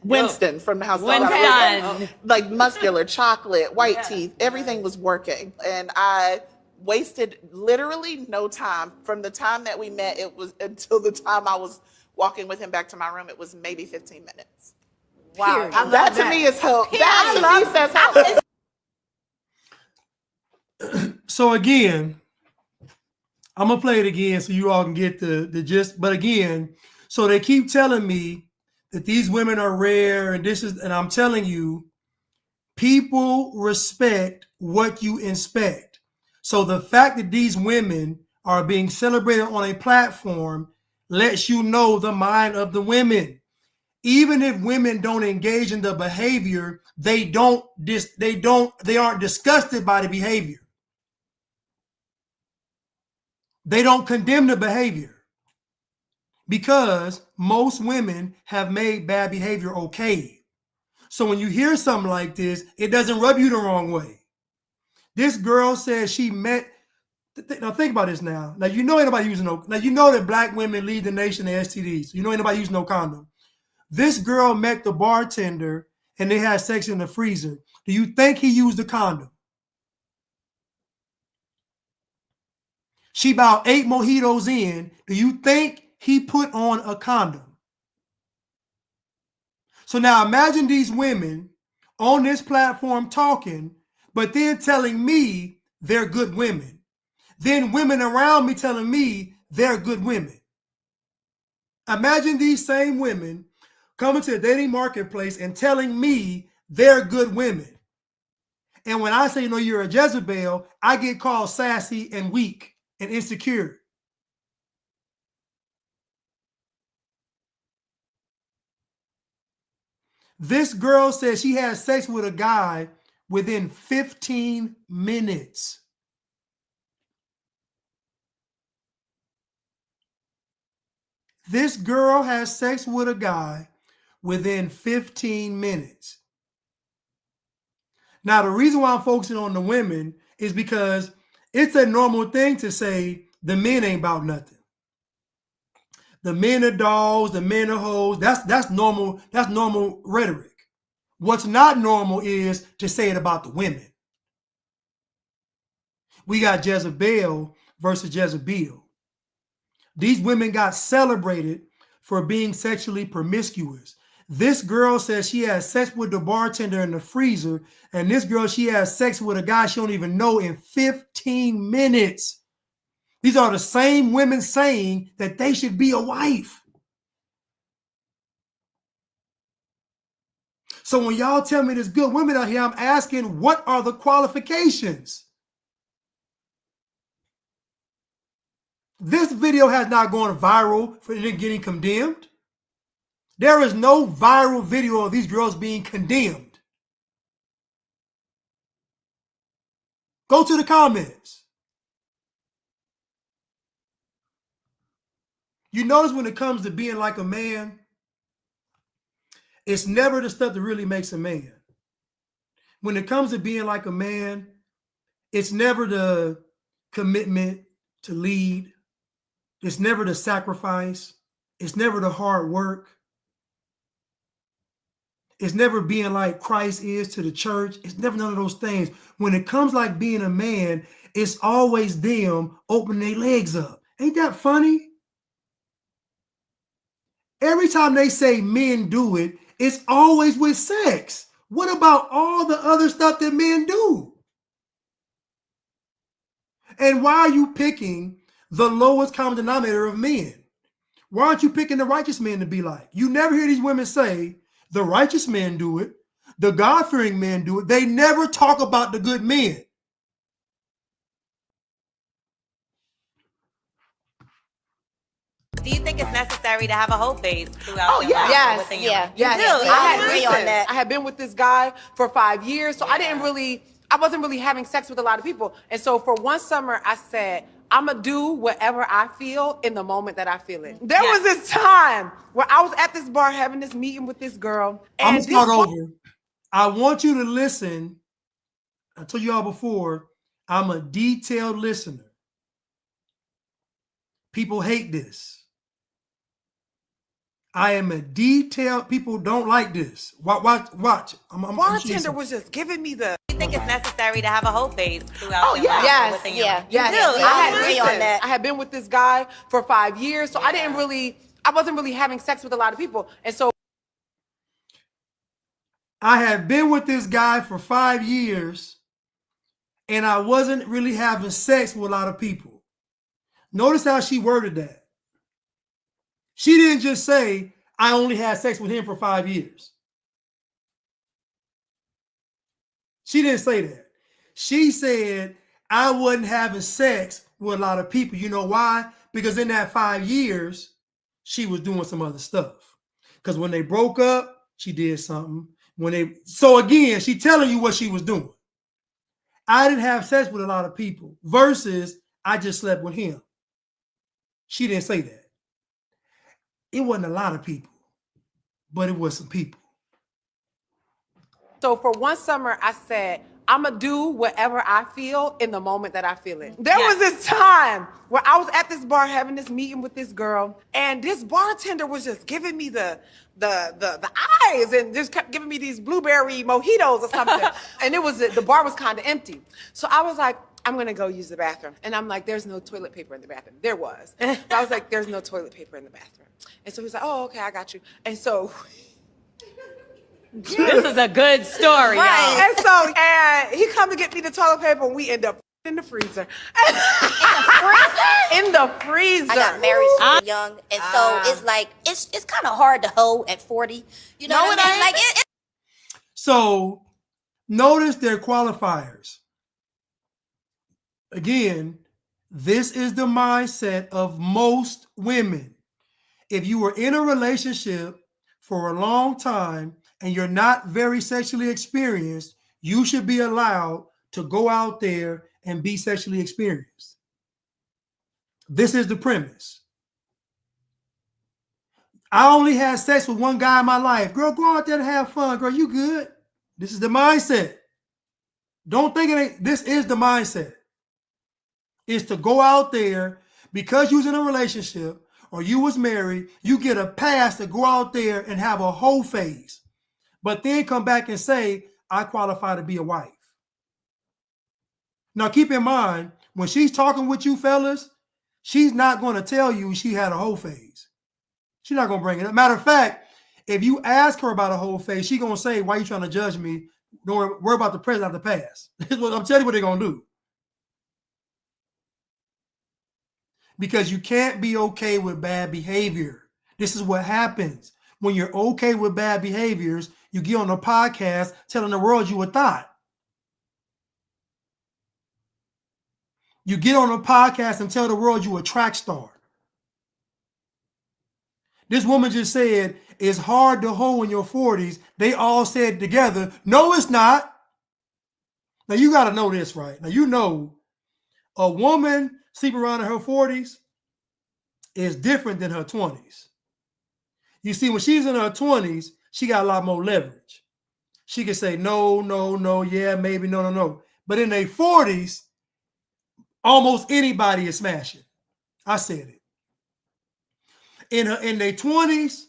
Winston from the house. Winston. Like muscular, chocolate, white teeth, everything was working. And I wasted literally no time. From the time that we met, it was until the time I was walking with him back to my room, it was maybe 15 minutes. Wow. That to me is hope. That to me says hope. So again, I'm going to play it again so you all can get the gist. But again, so they keep telling me that these women are rare, and I'm telling you, people respect what you inspect. So the fact that these women are being celebrated on a platform lets you know the mind of the women. Even if women don't engage in the behavior, they aren't disgusted by the behavior. They don't condemn the behavior. Because most women have made bad behavior okay. So when you hear something like this, it doesn't rub you the wrong way. This girl says she met, now think about this now. Now you know ain't nobody using no, now you know that black women lead the nation in STDs. You know ain't nobody using no condom. This girl met the bartender and they had sex in the freezer. Do you think he used a condom? She about 8 mojitos in. Do you think he put on a condom? So now imagine these women on this platform talking, but then telling me they're good women. Then women around me telling me they're good women. Imagine these same women coming to the dating marketplace and telling me they're good women. And when I say, no, you're a Jezebel, I get called sassy and weak and insecure. This girl says she had sex with a guy within 15 minutes. This girl has sex with a guy within 15 minutes. Now, the reason why I'm focusing on the women is because it's a normal thing to say the men ain't about nothing. The men are dogs, the men are hoes. That's normal. That's normal rhetoric. What's not normal is to say it about the women. We got Jezebel versus Jeze-Bill. These women got celebrated for being sexually promiscuous. This girl says she has sex with the bartender in the freezer, and this girl, she has sex with a guy she don't even know in 15 minutes. These are the same women saying that they should be a wife. So when y'all tell me there's good women out here, I'm asking, what are the qualifications? This video has not gone viral for it getting condemned. There is no viral video of these girls being condemned. Go to the comments. You notice when it comes to being like a man, it's never the stuff that really makes a man. When it comes to being like a man, it's never the commitment to lead. It's never the sacrifice. It's never the hard work. It's never being like Christ is to the church. It's never none of those things. When it comes like being a man, it's always them opening their legs up. Ain't that funny? Every time they say men do it, it's always with sex. What about all the other stuff that men do? And why are you picking the lowest common denominator of men? Why aren't you picking the righteous men to be like? You never hear these women say, the righteous men do it, the God-fearing men do it. They never talk about the good men. Do you think it's necessary to have a whole phase throughout? Oh, your yeah. life? Yes. Within your Yeah. life? Yes. Really? I agree on that. I had been with this guy for 5 years, so I wasn't really having sex with a lot of people. And so for one summer, I said, I'm going to do whatever I feel in the moment that I feel it. There was this time where I was at this bar having this meeting with this girl. And I'm going to start over. I want you to listen. I told you all before, I'm a detailed listener. People hate this. I am a detailed. People don't like this. Watch. Bartender was just giving me the. Do you think it's necessary to have a whole phase throughout your life? Yes. Within your life? Yes. Really? I agree on that. I had been with this guy for 5 years, so I wasn't really having sex with a lot of people. And so I had been with this guy for 5 years, and I wasn't really having sex with a lot of people. Notice how she worded that. She didn't just say, I only had sex with him for 5 years. She didn't say that. She said, I wasn't having sex with a lot of people. You know why? Because in that 5 years, she was doing some other stuff. Because when they broke up, she did something. So again, she telling you what she was doing. I didn't have sex with a lot of people versus I just slept with him. She didn't say that. It wasn't a lot of people, but it was some people. So for one summer, I said, I'm going to do whatever I feel in the moment that I feel it. There was this time where I was at this bar having this meeting with this girl, and this bartender was just giving me the eyes and just kept giving me these blueberry mojitos or something. And the bar was kind of empty. So I was like, I'm going to go use the bathroom. And I'm like, there's no toilet paper in the bathroom. There was. But I was like, there's no toilet paper in the bathroom. And so he's like, oh, okay, I got you. And so This is a good story, y'all. And so he come to get me the toilet paper, and we end up in the freezer. In the freezer. I got married super young, and so it's like it's kind of hard to hold at 40. You know what I mean? Like So notice their qualifiers. Again, this is the mindset of most women. If you were in a relationship for a long time and you're not very sexually experienced, you should be allowed to go out there and be sexually experienced. This is the premise. I only had sex with one guy in my life. Girl, go out there and have fun. Girl, you good? This is the mindset. Don't think it ain't. This is the mindset. Is to go out there because you was in a relationship or you was married, you get a pass to go out there and have a whole phase, but then come back and say, I qualify to be a wife. Now, keep in mind, when she's talking with you fellas, she's not going to tell you she had a whole phase. She's not going to bring it up. Matter of fact, if you ask her about a whole phase, she's going to say, why are you trying to judge me? Don't worry about the present, not the past. I'm telling you what they're going to do. Because you can't be okay with bad behavior. This is what happens. When you're okay with bad behaviors, you get on a podcast telling the world you a thought. You get on a podcast and tell the world you a track star. This woman just said, it's hard to hold in your 40s. They all said together, no, it's not. Now, you got to know this, right? Now, you know, a woman sleeping around in her 40s is different than her 20s. You see, when she's in her 20s, she got a lot more leverage. She can say, no, no, no, yeah, maybe, no, no, no. But in their 40s, almost anybody is smashing. I said it. In their 20s,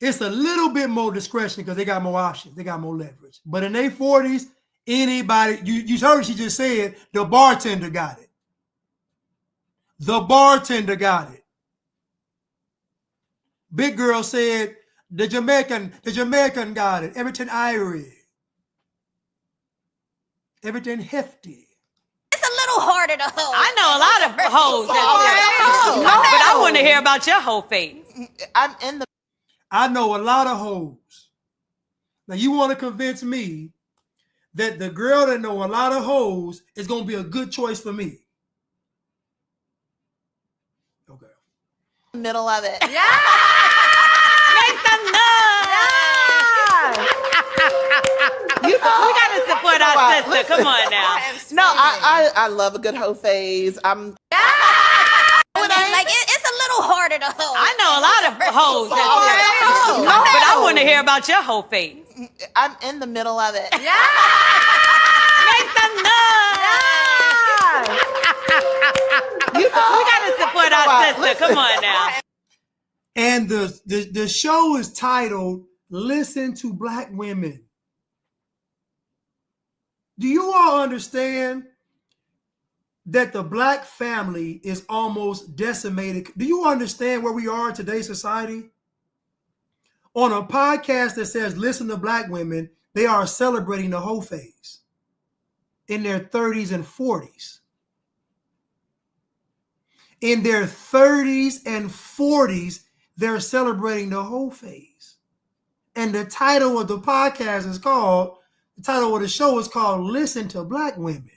it's a little bit more discretion because they got more options. They got more leverage. But in their 40s, anybody, you heard she just said, the bartender got it. The bartender got it. Big girl said, the Jamaican got it. Everything Irish. Everything hefty. It's a little harder to hold. I know a lot of hoes out there. But I want to hear about your whole face. I know a lot of hoes. Now you want to convince me that the girl that know a lot of hoes is going to be a good choice for me. Okay. Middle of it. Yeah. Make some noise. You know, we got to support our sister. Listen, Come on now. No, I love a good hoe phase. It's a little harder to hold. I know a lot of hoes out there. But I want to hear about your whole face. I'm in the middle of it. Yeah. Make some noise. You know, we got to support our sister. Listen. Come on now. And the show is titled Listen to Black Women. Do you all understand that the black family is almost decimated? Do you understand where we are in today's society? On a podcast that says Listen to Black Women, they are celebrating the whole phase in their 30s and 40s. In their 30s and 40s, they're celebrating the whole phase. And the title of the podcast is called, the title of the show is called Listen to Black Women.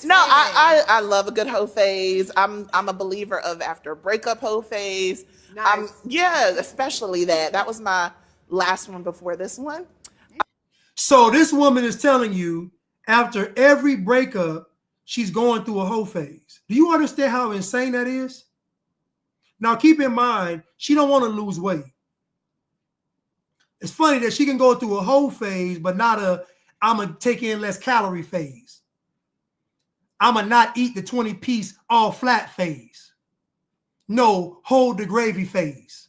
No, I love a good hoe phase. I'm a believer of after breakup hoe phase. Nice. Yeah, especially that. That was my last one before this one. So this woman is telling you after every breakup, she's going through a hoe phase. Do you understand how insane that is? Now, keep in mind, she don't want to lose weight. It's funny that she can go through a hoe phase, but not a I'm going to take in less calorie phase. I'm going to not eat the 20-piece all flat phase. No, hold the gravy phase.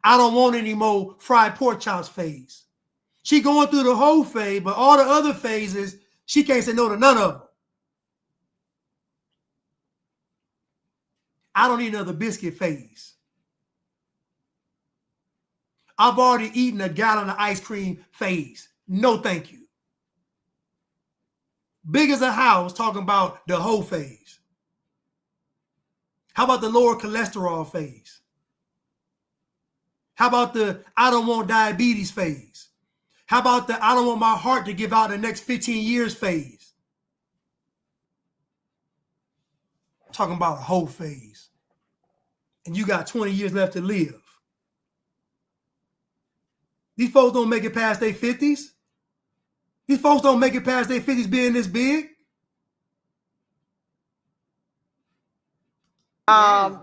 I don't want any more fried pork chops phase. She going through the whole phase, but all the other phases, she can't say no to none of them. I don't need another biscuit phase. I've already eaten a gallon of ice cream phase. No, thank you. Big as a house, talking about the whole phase. How about the lower cholesterol phase? How about the I don't want diabetes phase? How about the I don't want my heart to give out the next 15 years phase? I'm talking about a whole phase. And you got 20 years left to live. These folks don't make it past their 50s. These folks don't make it past their 50s being this big.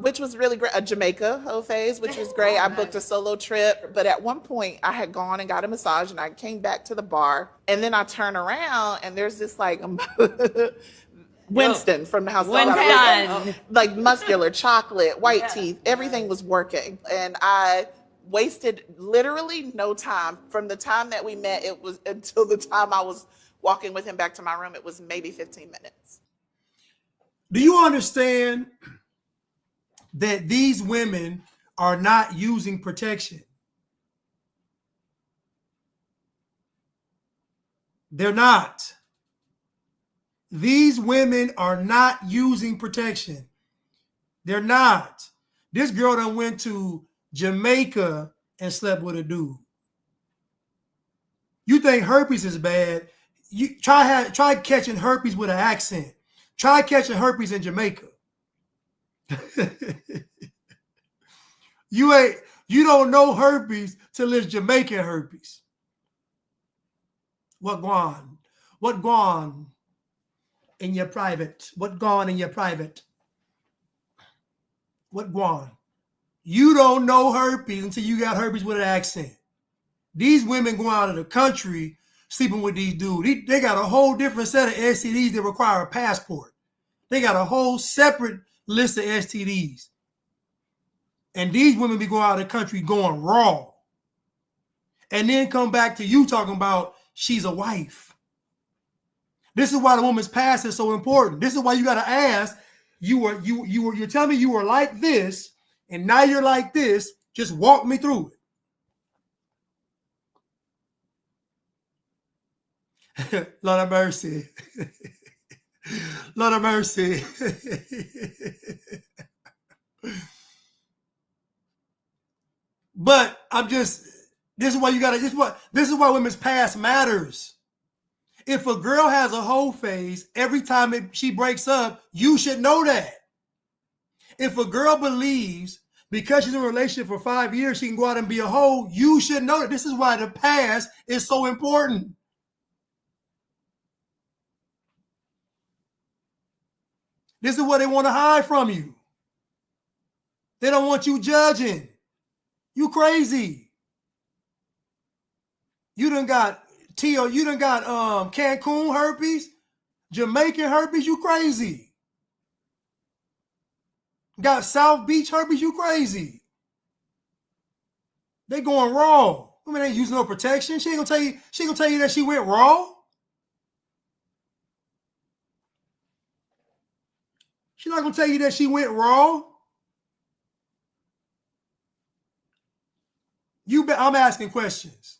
which was really great. A Jamaica whole phase, which was great. I booked a solo trip, but at one point I had gone and got a massage, and I came back to the bar, and then I turn around and there's this like Winston from the house. Winston. Like muscular, chocolate, white teeth, everything was working, and I wasted literally no time from the time that we met. It was until the time I was walking with him back to my room. It was maybe 15 minutes. Do you understand that these women are not using protection? They're not. These women are not using protection. They're not. This girl done went to Jamaica and slept with a dude. You think herpes is bad? You try catching herpes with an accent. Try catching herpes in Jamaica. You don't know herpes till it's Jamaican herpes. What gone in your private? What gone in your private? What gone? You don't know herpes until you got herpes with an accent. These women go out of the country sleeping with these dudes. They got a whole different set of STDs that require a passport. They got a whole separate list of STDs. And these women be going out of the country going raw. And then come back to you talking about she's a wife. This is why the woman's past is so important. This is why you got to ask, you're telling me you were like this, and now you're like this. Just walk me through it. Lord have mercy. Lord have mercy. But this is why you gotta, this is why women's past matters. If a girl has a whole phase, every time she breaks up, you should know that. If a girl believes because she's in a relationship for 5 years, she can go out and be a hoe, you should know that. This is why the past is so important. This is what they want to hide from you. They don't want you judging. You crazy. You done got Cancun herpes, Jamaican herpes, you crazy. Got South Beach herpes, you crazy. They going raw. Women ain't using no protection. She ain't gonna tell you that she went raw. She's not gonna tell you that she went raw. I'm asking questions.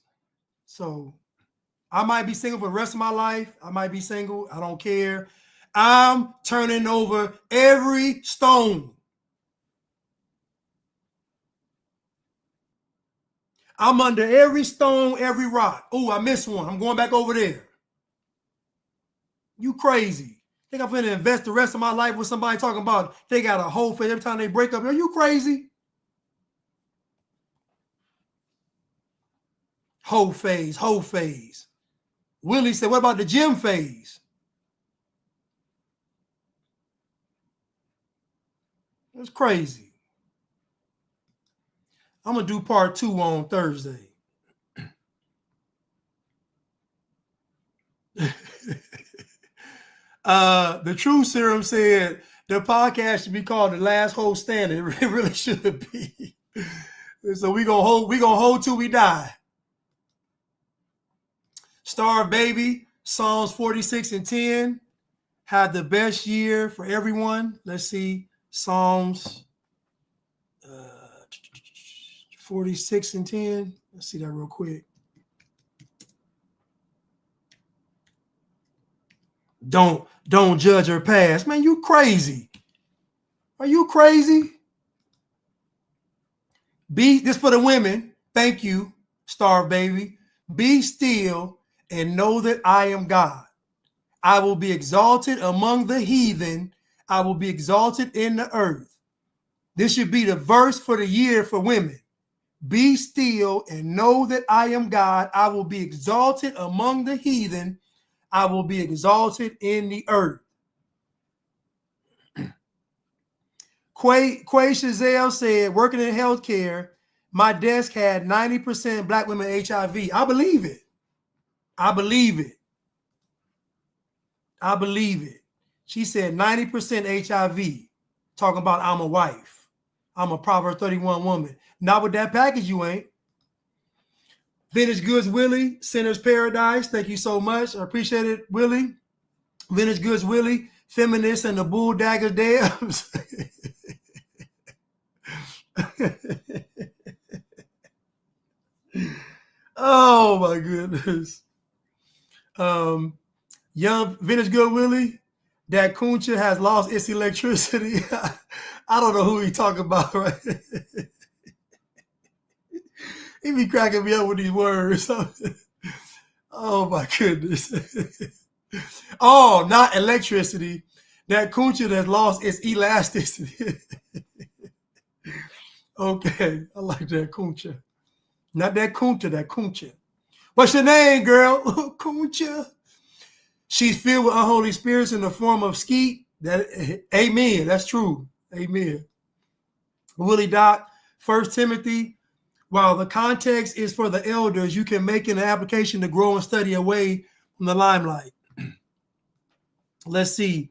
So I might be single for the rest of my life. I might be single. I don't care. I'm turning over every stone. I'm under every stone, every rock. Oh, I missed one. I'm going back over there. You crazy. Think I'm going to invest the rest of my life with somebody talking about they got a whole phase every time they break up? Are you crazy? Whole phase, whole phase. Willie said, what about the gym phase? It's crazy. I'm going to do part 2 on Thursday. The True Serum said the podcast should be called The Last Hole Standing. It really should be. So we gonna hold till we die. Star Baby, Psalms 46 and 10. Had the best year for everyone. Let's see. Psalms 46 and 10. Let's see that real quick. Don't judge her past. Man, you crazy. Are you crazy? This for the women. Thank you, Star Baby. Be still and know that I am God. I will be exalted among the heathen. I will be exalted in the earth. This should be the verse for the year for women. Be still and know that I am God. I will be exalted among the heathen. I will be exalted in the earth. Quay Chazelle said, working in healthcare, my desk had 90% black women HIV. I believe it. I believe it. I believe it. She said 90% HIV. Talking about I'm a wife. I'm a Proverbs 31 woman. Not with that package, you ain't. Vintage Goods Willie, Sinner's Paradise. Thank you so much. I appreciate it, Willie. Vintage Goods Willie, Feminist and the Bull Dagger Dams. Oh my goodness. Young Vintage Good Willie, that Kuncha has lost its electricity. I don't know who he talking about, right? He be cracking me up with these words. Oh my goodness. Oh, not electricity. That Kuncha has lost its elasticity. Okay, I like that Kuncha. Not that Kuncha, that Kuncha. What's your name, girl? Kuncha. She's filled with unholy spirits in the form of skeet. That, amen. That's true. Amen. Willie Doc, 1 Timothy. While the context is for the elders, you can make an application to grow and study away from the limelight. Let's see.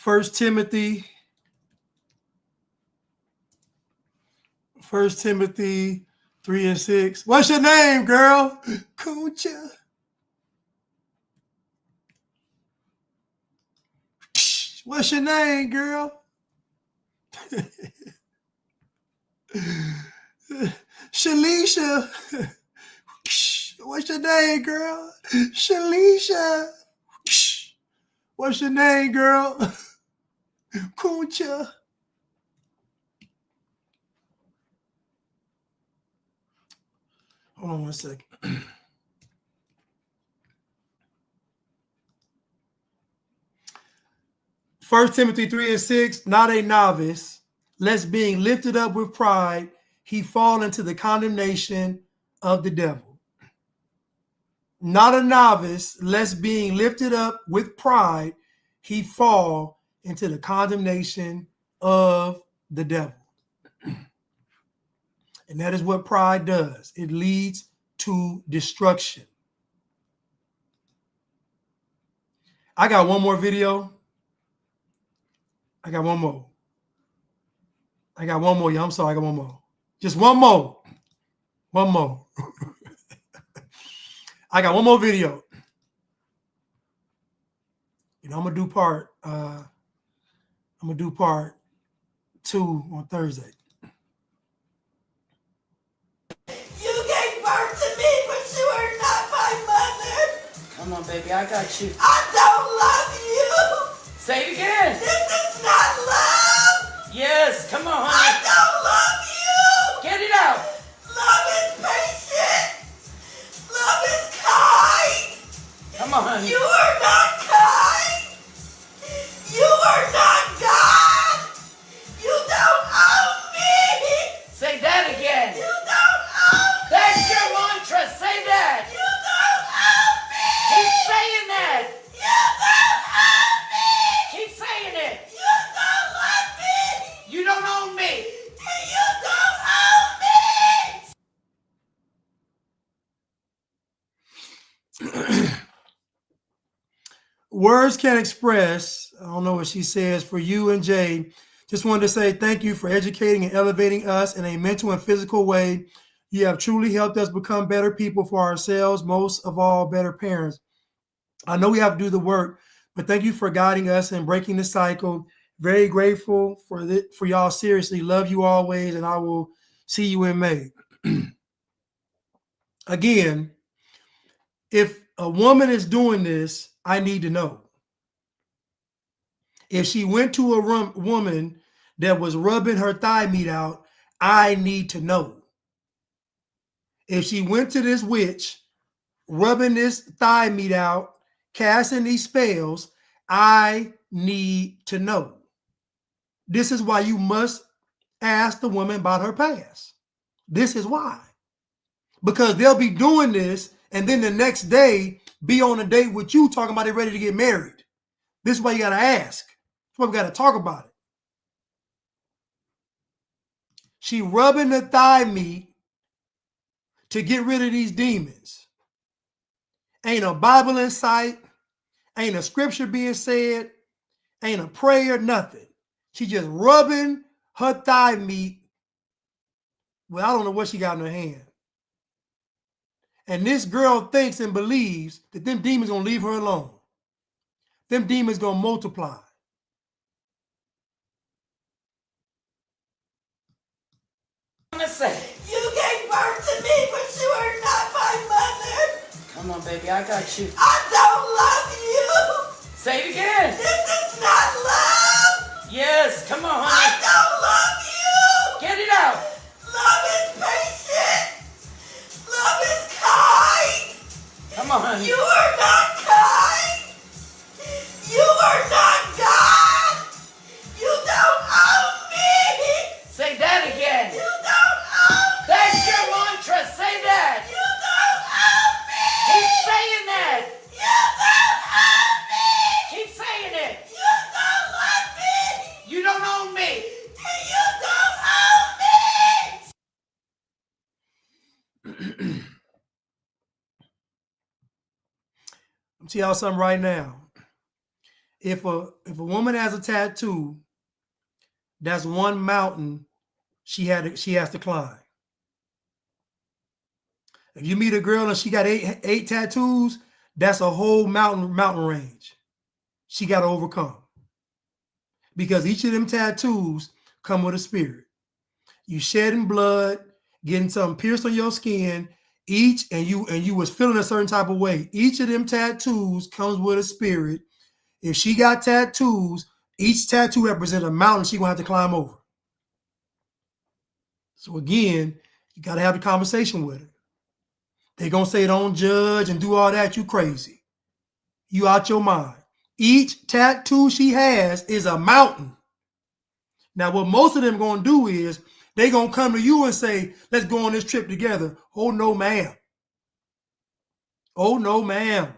1 Timothy 3 and 6. What's your name, girl? Kuncha. What's your name, girl? Shalisha. What's your name, girl? Shalisha. What's your name, girl? Kuncha. Hold on one second. 1 Timothy 3 and 6, not a novice, lest being lifted up with pride, he fall into the condemnation of the devil. Not a novice, lest being lifted up with pride, he fall into the condemnation of the devil. And that is what pride does. It leads to destruction. I got one more video. I got one more. Yeah, I'm sorry. I got one more. Just one more. One more. I got one more video. You know, I'm gonna do part 2 on Thursday. You gave birth to me, but you are not my mother. Come on, baby, I got you. I don't love you. Say it again. This is not love. Yes, come on, honey. I don't love you. Get it out. Love is patient. Love is kind. Come on, honey. You are not kind. You are not God. You don't own me. Say that again. You don't own me. That's your mantra. Say that. You don't own me. Keep saying that. You don't own me. Keep saying it. You don't love me. You don't own me. You don't own me. Words can't express, I don't know what she says, for you and Jay. Just wanted to say thank you for educating and elevating us in a mental and physical way. You have truly helped us become better people for ourselves, most of all, better parents. I know we have to do the work, but thank you for guiding us and breaking the cycle. Very grateful for y'all. Seriously, love you always, and I will see you in May. Again, if a woman is doing this, I need to know. If she went to a woman that was rubbing her thigh meat out, I need to know. If she went to this witch, rubbing this thigh meat out, casting these spells, I need to know. This is why you must ask the woman about her past. This is why. Because they'll be doing this and then the next day be on a date with you talking about they're ready to get married. This is why you got to ask. That's why we got to talk about it. She rubbing the thigh meat to get rid of these demons. Ain't a Bible in sight. Ain't a scripture being said. Ain't a prayer, nothing. She just rubbing her thigh meat. Well, I don't know what she got in her hand. And this girl thinks and believes that them demons gonna leave her alone. Them demons gonna multiply. You gave birth to me, but you are not my mother. Come on, baby, I got you. I don't love you. Say it again. This is not love. Yes, come on, honey. I don't love you. Get it out. Love is patient. Love is kind. Come on, honey. You are not kind. You are not God. You don't own me. Say that again. You don't own me. That's your mantra. Say that. You don't own me. Keep saying that. You don't own me. Keep saying it. You don't love me. You don't own me. You don't own me. I'm tell y'all something right now. If a woman has a tattoo, that's one mountain she has to climb. If you meet a girl and she got eight tattoos, that's a whole mountain range she got to overcome. Because each of them tattoos come with a spirit. You shedding blood, getting something pierced on your skin, and you was feeling a certain type of way. Each of them tattoos comes with a spirit. If she got tattoos, each tattoo represents a mountain she's gonna have to climb over. So again, you gotta have the conversation with her. They're gonna say don't judge and do all that. You crazy. You out your mind. Each tattoo she has is a mountain. Now, what most of them gonna do is they gonna come to you and say, let's go on this trip together. Oh no, ma'am. Oh no, ma'am.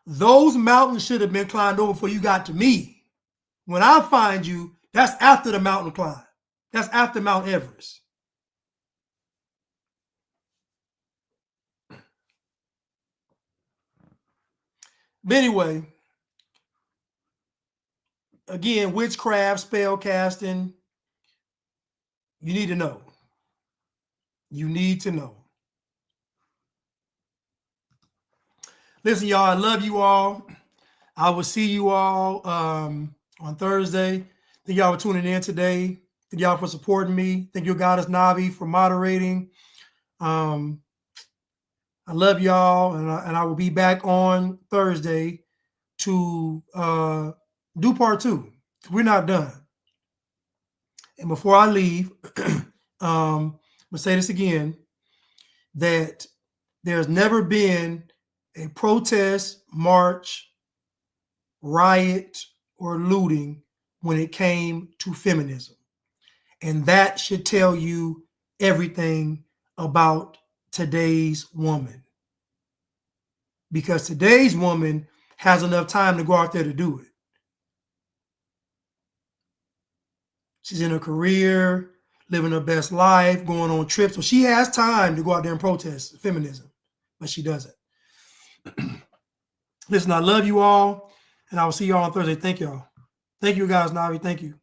Those mountains should have been climbed over before you got to me. When I find you, that's after the mountain climb. That's after Mount Everest. But anyway, again, witchcraft, spell casting, you need to know. You need to know. Listen, y'all, I love you all. I will see you all on Thursday. Thank y'all for tuning in today. Thank y'all for supporting me. Thank you, Goddess Navi, for moderating. I love y'all, and I will be back on Thursday to do part 2. We're not done. And before I leave, I'm going to say this again, that there's never been a protest, march, riot, or looting when it came to feminism. And that should tell you everything about today's woman. Because today's woman has enough time to go out there to do it. She's in her career, living her best life, going on trips. So she has time to go out there and protest feminism, but she doesn't. Listen, I love you all, and I will see you all on Thursday. Thank y'all. Thank you, guys, Navi. Thank you.